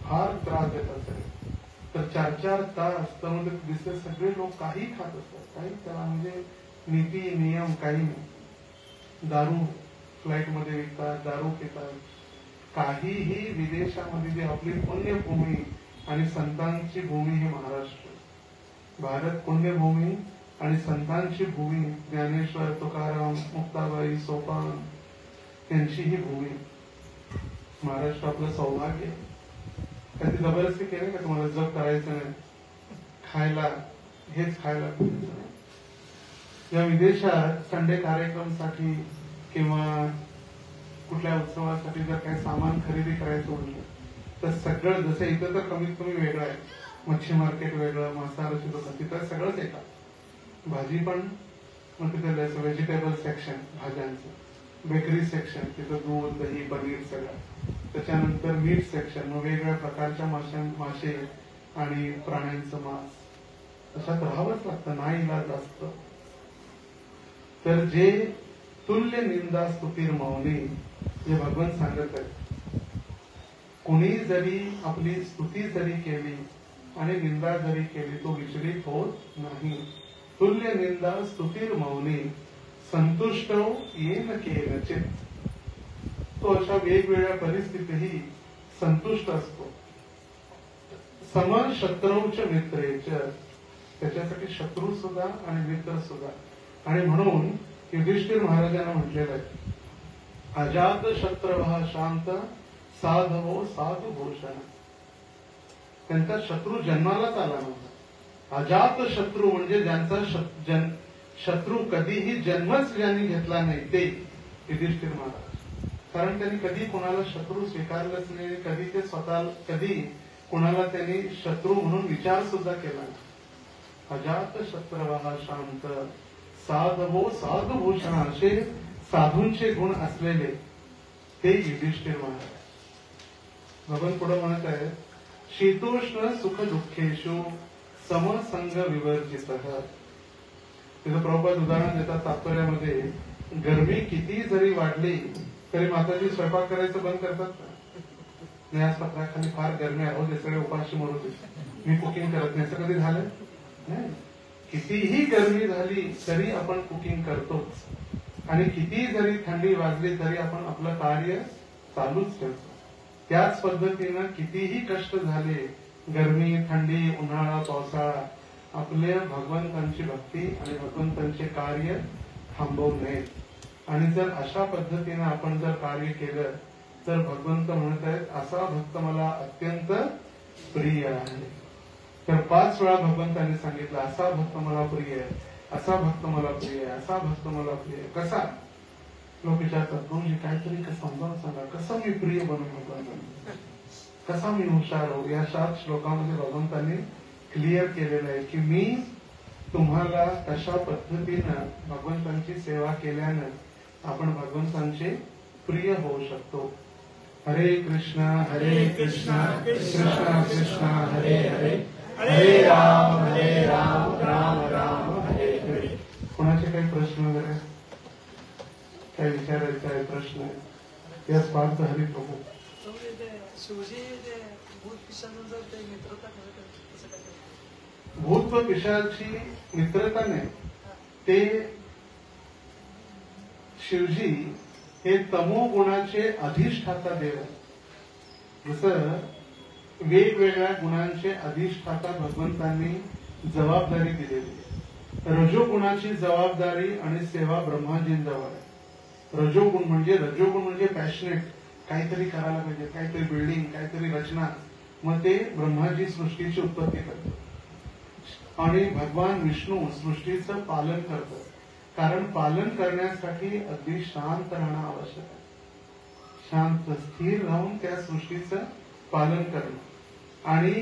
फार त्रास देतात सगळे. तर 4-4 तास तर म्हणजे दिसते सगळे लोक काही खात असतात, काही त्याला म्हणजे नीती नियम काही नाही. दारू फ्लाईट मध्ये विकतात, दारू पितात. काहीही विदेशामध्ये जी आपली पुण्यभूमी आणि संतांची भूमी ही महाराष्ट्र, भारत पुण्यभूमी आणि संतांची भूमी, ज्ञानेश्वर, तुकाराम, मुक्ताबाई, सोपान त्यांची ही भूमी. महाराष्ट्र आपलं सौभाग्य. कधी जबरदस्ती केली का तुम्हाला जप करायचं नाही, खायला हेच खायला. या विदेशात संडे कार्यक्रमसाठी किंवा कुठल्या उत्सवासाठी जर काही सामान खरेदी करायचं म्हटलं तर सगळं, जसं इथं तर कमीत कमी वेगळं आहे, मच्छी मार्केट वेगळं, मांसाहाराची दुकान, तिथं सगळंच येतात. भाजी पण, मग तिथं व्हेजिटेबल सेक्शन भाज्यांचं, बेकरी सेक्शन, तिथं दूध, दही, पनीर सगळं. त्याच्यानंतर मीट सेक्शन, मग वेगवेगळ्या प्रकारच्या मासे आणि प्राण्यांचं मांस. तशात राहावंच लागतं, नाही इलाज असतं. तर जे तुल्य निंदा स्तुतीर मौनी, जे भगवान सांगत आहेत, कोणी जरी आपली स्तुती जरी केली आणि निंदा जरी केली तो विचलित होत नाही. तुल्य निंदा स्तुतीर मौनी संतुष्ट येन केनचित. तो अशा वेगवेगळ्या परिस्थितीही संतुष्ट असतो. सम शत्रूच मित्रेच, त्याच्यासाठी शत्रू सुद्धा आणि मित्र सुद्धा. आणि म्हणून युधिष्ठिर महाराजांना म्हटलेलं आहे, अजात शत्रवः शांत साधवो साधू भूषण. त्यांचा शत्रू जन्मालाच आला नव्हता. अजात शत्रू म्हणजे ज्यांचा शत्रू कधीही जन्मच ज्यांनी घेतला नाही ते युधिष्ठिर महाराज. कारण त्यांनी कधी कोणाला शत्रू स्वीकारलंच नाही, कधी ते स्वतः कधी कोणाला त्यांनी शत्रू म्हणून विचार सुद्धा केला नाही. अजात शत्रवः शांत साधवो साधुभूषण, असे साधूंचे गुण असलेले ते युधिष्ठिर महाराज. भगवान पुढे म्हणत आहे, शीतोष्ण सुख दुःखेषु समसंग विवर्जित. तिथं प्रभुपाद उदाहरण देतात तात्पर्यामध्ये, गरमी किती जरी वाढली तरी माताजी स्वयंपाक करायचं बंद करतात का? नाही, आज पत्राखाली फार गरमी आहे, ते सगळे उपाशी मरू दे, मी कुकिंग करत नाही, असं कधी झालं नाही. कितीही गरमी झाली तरी आपण कुकिंग करतोच आणि कितीही जरी थंडी वाजली तरी आपण आपलं कार्य चालूच ठेवतो. त्याच पद्धतीनं कितीही कष्ट झाले, गरमी, थंडी, उन्हाळा, पावसाळा, आपल्या भगवंतांची भक्ती आणि भगवंतांचे कार्य थांबवू नये. आणि जर अशा पद्धतीने आपण जर कार्य केलं तर भगवंत म्हणत आहेत, असा भक्त मला अत्यंत प्रिय आहे. तर 5 वेळा भगवंतांनी सांगितलं, असा भक्त मला प्रिय आहे, असा भक्त मला प्रिय आहे, असा भक्त मला प्रिय आहे. कसा? लोक विचारतात, गुरुजी काहीतरी समजावून सांगा, कसं मी प्रिय बनू भगवंतांना, कसा मी हुशार होऊ. या 7 श्लोकामध्ये भगवंतांनी क्लिअर केलेलं आहे की मी तुम्हाला कशा पद्धतीनं भगवंतांची सेवा केल्यानं आपण भगवंतांचे प्रिय होऊ शकतो. हरे कृष्णा कृष्णा कृष्णा हरे हरे, हरे राम राम राम हरे हरे. कोणाचे काही प्रश्न वगैरे काय विचारायचे आहे? प्रश्न आहे याच पार्थ हरी प्रभू. भूत व पिशाची मित्रता नाही, ते शिवजी हे तमो गुणाचे अधिष्ठाता देव. जसं वेगवेगळ्या गुणांचे अधिष्ठाता भगवंतांनी जबाबदारी दिलेली. रजोगुणाची जबाबदारी आणि सेवा ब्रह्माजींजवळ आहे. रजोगुण म्हणजे पॅशनेट, काहीतरी करायला पाहिजे, काहीतरी बिल्डिंग, काहीतरी रचना, मग ते ब्रह्माजी सृष्टीची उत्पत्ती करतात आणि भगवान विष्णू सृष्टीचं पालन करतात. कारण पालन करण्यासाठी अगदी शांत राहणं आवश्यक आहे. शांत स्थिर राहून त्या सृष्टीचं पालन करणं. आणि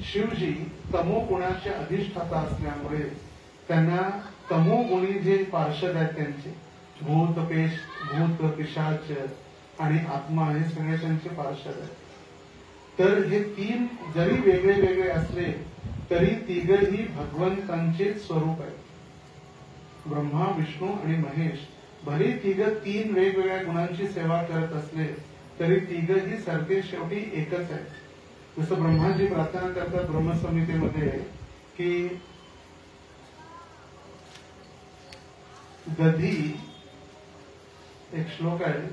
शिवजी तमोगुणाचे अधिष्ठाता असल्यामुळे त्यांना तमोगुणी जे पार्षद आहेत त्यांचे भूत पिशाच आणि आत्मा हे सगळे त्यांचे पार्षद आहेत. तर हे 3 जरी वेगळे वेगळे असले तरी तिघही भगवंतांचे स्वरूप आहेत. ब्रह्मा, विष्णू आणि महेश भले 3 वेगवेगळ्या गुणांची सेवा करत असले तरी तिघही सरते शेवटी एकच आहे. जसं ब्रह्माजी प्रार्थना करतात ब्रह्मसंहितेमध्ये की दधी, एक श्लोक आहे,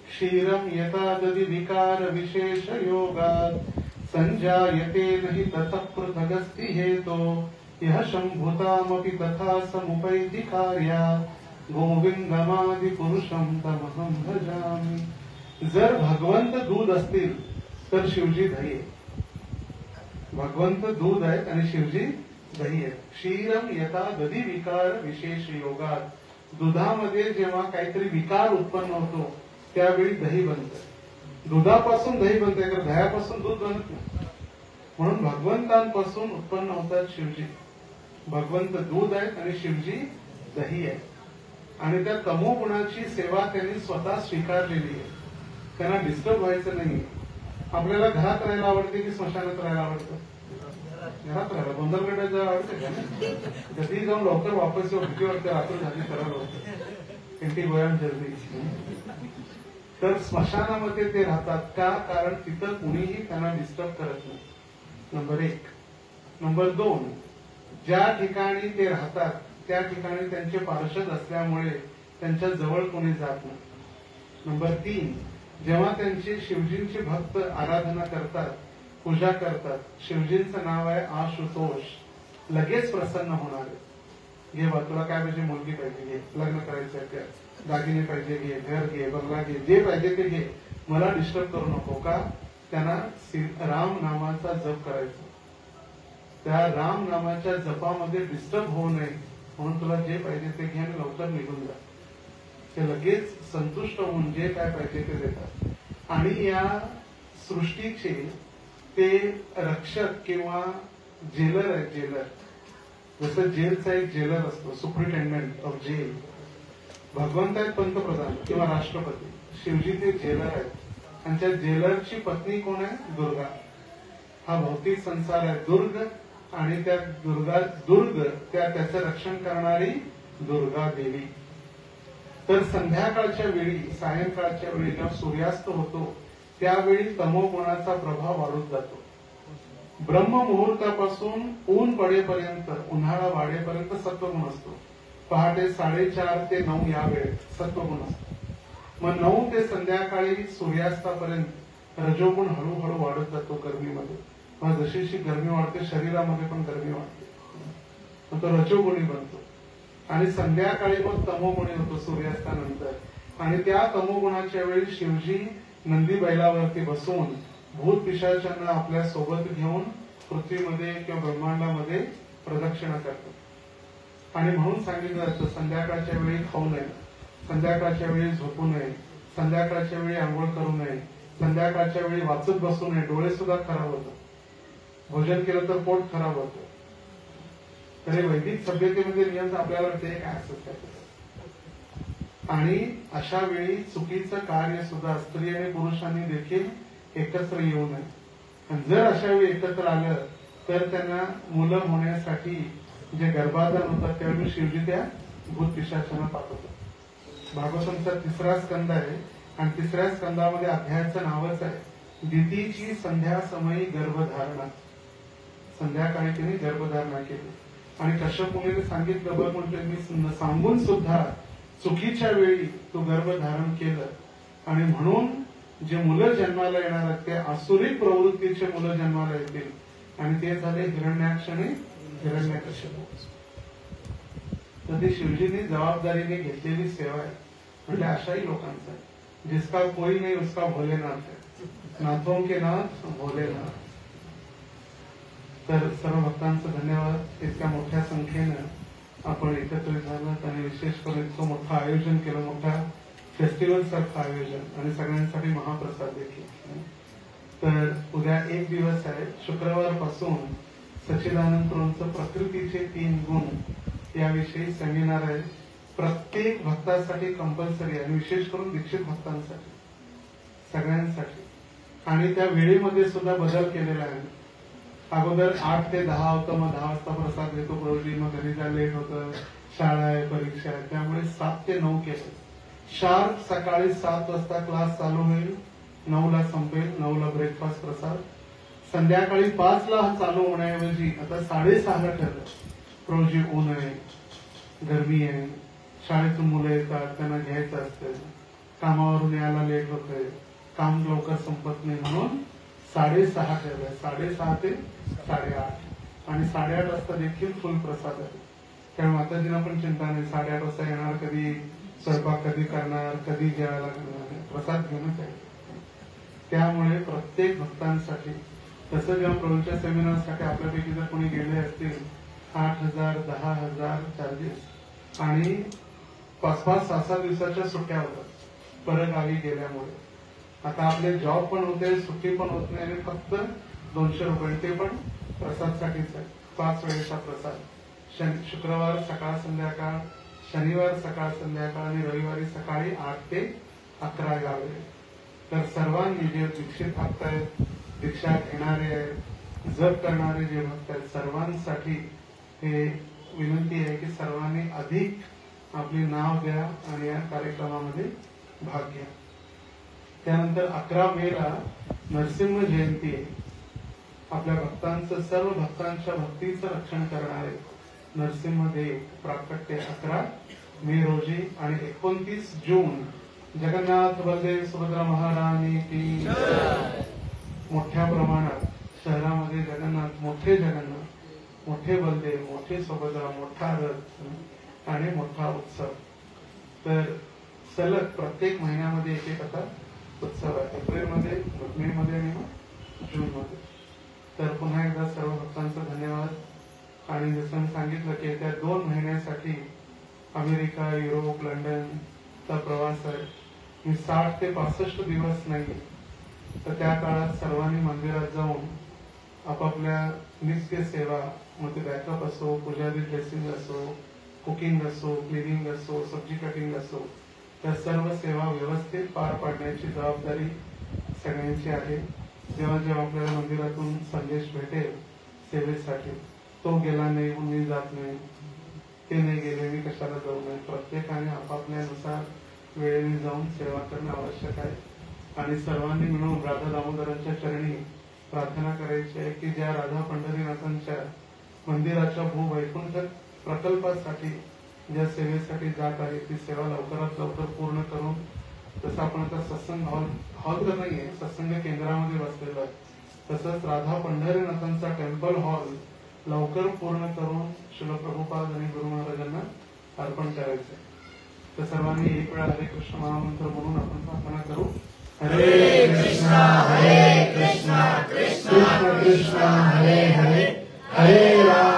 क्षीरम यथा दधी विकार विशेष योगात संजायते नहि ततः पृथगस्ति हेतो यह शंभुतामपि तथा समुपैति कार्या गोविंदमादि पुरुषम तमहं भजामि. जर भगवंत दूध असतील तर शिवजी दही आहे. भगवंत दूध आहेत आणि शिवजी दही आहे. क्षीरम यथा दधी विकार विशेष योगात, दुधामध्ये जेव्हा काहीतरी विकार उत्पन्न होतो त्यावेळी दही बनतं. दुधापासून दही बनते, तर दह्यापासून दूध बनत नाही. म्हणून भगवंतांपासून उत्पन्न होतात शिवजी. भगवंत दूध आहेत आणि शिवजी दही आहे. आणि त्या तमोगुणाची सेवा त्यांनी स्वतः स्वीकारलेली आहे. त्यांना डिस्टर्ब व्हायचं नाही. आपल्याला घरात राहायला आवडते की स्मशानात राहायला आवडतं? घरात राहायला. गोंधळगडात आवडते का? कधी जाऊन लवकर वापस येऊ, भीती वाटते, रात्र झाली करायला होतं, इंटी गोयान जल्दी. तर स्मशानामध्ये ते राहतात का? कारण तिथं कुणीही त्यांना डिस्टर्ब करत नाही. नंबर 1. नंबर 2, ज्या ठिकाणी ते राहतात त्या ठिकाणी त्यांचे पार्षद असल्यामुळे त्यांच्या जवळ कोणी जात नाही. नंबर 3, जेव्हा त्यांचे शिवजींचे भक्त आराधना करतात, पूजा करतात, शिवजींचं नाव आहे आशुतोष, लगेच प्रसन्न होणार आहे. घे बा, तुला काय पाहिजे? मुलगी पाहिजे घे, लग्न करायचं आहे, दागिने पाहिजे घे, घर घे, बंगला घे, जे पाहिजे ते घे, मला डिस्टर्ब करू नको. का? त्यांना राम नामाचा जप करायचा. त्या राम नामाच्या जपामध्ये डिस्टर्ब होऊ नये म्हणून तुला जे पाहिजे ते घे आणि लवकर निघून जा. ते लगेच संतुष्ट होऊन जे काय पाहिजे ते देतात. आणि या सृष्टीचे ते रक्षक किंवा जेलर आहेत. जेलर, जसं जेलचा एक जेलर असतो, सुप्रिटेंडंट ऑफ जेल. भगवंत आहेत पंतप्रधान किंवा राष्ट्रपती, शिवजी ते जेलर आहेत. आणि त्या जेलरची पत्नी कोण आहे? दुर्गा. हा भौतिक संसार आहे दुर्ग, आणि त्या त्याचं रक्षण करणारी दुर्गा देवी. तर संध्याकाळच्या वेळी, सायंकाळच्या वेळी जेव्हा सूर्यास्त होतो त्यावेळी तमोगुणाचा प्रभाव वाढत जातो. ब्रह्म मुहूर्तापासून ऊन पडेपर्यंत, उन्हाळा वाढेपर्यंत सत्वगुण असतो. पहाटे 4:30 ते 9 या वेळेत सत्वगुण असतो. मग 9 ते संध्याकाळी सूर्यास्तापर्यंत रजोगुण हळूहळू वाढत जातो गरमीमध्ये. मग जशी जशी गरमी वाढते शरीरामध्ये पण गरमी वाढते, मग तो रजोगुणी बनतो. आणि संध्याकाळी मग तमोगुणी होतो सूर्यास्तानंतर. आणि त्या तमोगुणाच्या वेळी शिवजी नंदी बैलावरती बसून भूत पिशाचांना आपल्या सोबत घेऊन पृथ्वीमध्ये किंवा ब्रह्मांडामध्ये प्रदक्षिणा करतात. आणि म्हणून सांगितलं जातं संध्याकाळच्या वेळी खाऊ नये, संध्याकाळच्या वेळी झोपू नये, संध्याकाळच्या वेळी आंघोळ करू नये, संध्याकाळच्या वेळी वाचत बसू नये, डोळे सुद्धा खराब होतात, भोजन केलं तर पोट खराब होतं. तर वैदिक सभ्यतेमध्ये नियम आपल्याला वाटते काय असत. आणि अशा वेळी चुकीचं कार्य सुद्धा स्त्री आणि पुरुषांनी देखील एकत्र येऊ नये. आणि जर अशा वेळी एकत्र आलं तर त्यांना मुलं होण्यासाठी जे गर्भाधान होतात त्यावेळी शिवजी त्या भूत पिशाचांना पाठवतात. भागवतांचा 3रा स्कंद आहे आणि 3ऱ्या स्कंदामध्ये अध्यायाचं नावच आहे दितीची संध्या समयी गर्भधारणा. संध्याकाळी तिने गर्भधारणा केली. आणि कश्यप मुनीने सांगितलं बघ म्हणजे मी सांगून सुद्धा चुकीच्या वेळी तू गर्भधारण केलं. आणि म्हणून जे मुलं जन्माला येणार आहेत ते आसुरी प्रवृत्तीचे मुलं जन्माला येतील. आणि ते झाले हिरण्याक्ष आणि हिरण्यकश्यप. तर ती शिवजीने जबाबदारीने घेतलेली सेवा आहे. म्हणजे अशाही लोकांचा आहे जिसका कोई नाही उसका भोलेनाथ है, नाथों के नाथ भोलेनाथ. तर सर्व भक्तांचं धन्यवाद. इतक्या मोठ्या संख्येनं आपण एकत्रित झालात आणि विशेष करून इतकं मोठं आयोजन केलं, मोठ्या फेस्टिवल सारखं आयोजन आणि सगळ्यांसाठी महाप्रसाद देखील. तर उद्या एक दिवस आहे, शुक्रवार पासून सच्चिदानंद प्रभूंचं प्रकृतीचे 3 गुण याविषयी सेमिनार आहे. प्रत्येक भक्तासाठी कंपल्सरी आहे आणि विशेष करून दीक्षित भक्तांसाठी सगळ्यांसाठी. आणि त्या वेळेमध्ये सुद्धा बदल केलेला आहे. अगोदर 8 ते 10 होतं, मग 10 वाजता प्रसाद देतो प्रभूजी, मग घरी जा लेट होतं, शाळा आहे, परीक्षा आहे, त्यामुळे 7 ते 9 केलं. शार्प सकाळी 7 वाजता क्लास चालू होईल, 9ला संपेल, 9ला ब्रेकफास्ट प्रसाद. संध्याकाळी 5ला चालू होण्याऐवजी आता 6:30ला ठरलं. प्रभूजी ऊन आहे, गरमी आहे, शाळेतून मुलं येतात, त्यांना घ्यायचं असतं, कामावरून यायला लेट होतंय, काम लवकर संपत नाही, म्हणून 6:30 ठेवलंय. 6:30 ते 8:30 आणि 8:30 वाजता देखील फुल प्रसाद आहे. त्यामुळे माताजींना पण चिंता नाही, 8:30 वाजता येणार, कधी स्वयंपाक कधी करणार, कधी जेवायला करणार, प्रसाद घेऊनच आहे. त्यामुळे प्रत्येक भक्तांसाठी तसं जेव्हा प्रभूंच्या सेमिनारसाठी आपल्यापैकी जर कोणी गेले असतील 8,000 10,000 चार्जेस आणि 5-5 6-6 दिवसाच्या सुट्ट्या होतात परगावी गेल्यामुळे. आता आपले जॉब पण होते, सुट्टी पण होत नाही आणि फक्त 200 रुपये ते पण प्रसादसाठीच आहे. 5 वेळेचा प्रसाद, शुक्रवार सकाळ संध्याकाळ, शनिवार सकाळ संध्याकाळ आणि रविवारी सकाळी 8 ते 11 गावे. तर सर्वांनी जे दीक्षित भक्त आहेत, दीक्षा घेणारे आहेत, जप करणारे जे भक्त आहेत, सर्वांसाठी हे विनंती आहे की सर्वांनी अधिक आपले नाव द्या आणि या कार्यक्रमामध्ये भाग घ्या. त्यानंतर 11 मेला नरसिंह जयंती आहे. आपल्या भक्तांचं, सर्व भक्तांच्या भक्तीचं रक्षण करणारे नरसिंहदेव प्राकट्य 11 मे रोजी. आणि 29 जून जगन्नाथ बलदेव सुभद्रा महारानी की मोठ्या प्रमाणात शहरामध्ये जगन्नाथ, मोठे जगन्नाथ, मोठे बलदेव, मोठे सुभद्रा, मोठा रथ आणि मोठा उत्सव. तर सलग प्रत्येक महिन्यामध्ये एक आता उत्सव आहे. एप्रिलमध्ये, मे मध्ये आणि जून मध्ये. तर पुन्हा एकदा सर्व भक्तांचा धन्यवाद. आणि जसं मी सांगितलं की येत्या 2 महिन्यासाठी अमेरिका, युरोप, लंडनचा प्रवास आहे. मी 60 ते 65 दिवस नाही, तर त्या काळात सर्वांनी मंदिरात जाऊन आपापल्या नित्य सेवा, मग ते बॅकअप असो, पूजारी ड्रेसिंग असो, कुकिंग असो, क्लिनिंग असो, सब्जी कटिंग असो, त्या सर्व सेवा व्यवस्थित पार पाडण्याची जबाबदारी सगळ्यांची आहे. जेव्हा जेव्हा आपल्याला मंदिरातून संदेश भेटेल सेवेसाठी, तो गेला नाही मी जात नाही, ते नाही गेले मी कशाला जाऊ नये, प्रत्येकाने आपापल्यानुसार वेळेने जाऊन सेवा करणं आवश्यक आहे. आणि सर्वांनी मिळून राधा दामोदरांच्या चरणी प्रार्थना करायची आहे की ज्या राधा पंढरीनाथांच्या मंदिराच्या भूवैकुंठ प्रकल्पासाठी ज्या सेवेसाठी जात आहे ती सेवा लवकरात लवकर पूर्ण करून, तसं आपण आता सत्संग हॉल तर नाहीये, सत्संग केंद्रामध्ये बसलेलो आहे, तसंच राधा पंढरीनाथांचा टेम्पल हॉल लवकर पूर्ण करून श्रील प्रभुपाद आणि गुरु महाराजांना अर्पण करायचंय. तर सर्वांनी एक वेळा हरे कृष्ण महामंत्र म्हणून आपण प्रार्थना करू. हरे कृष्णा कृष्ण कृष्ण हरे हरे, हरे राम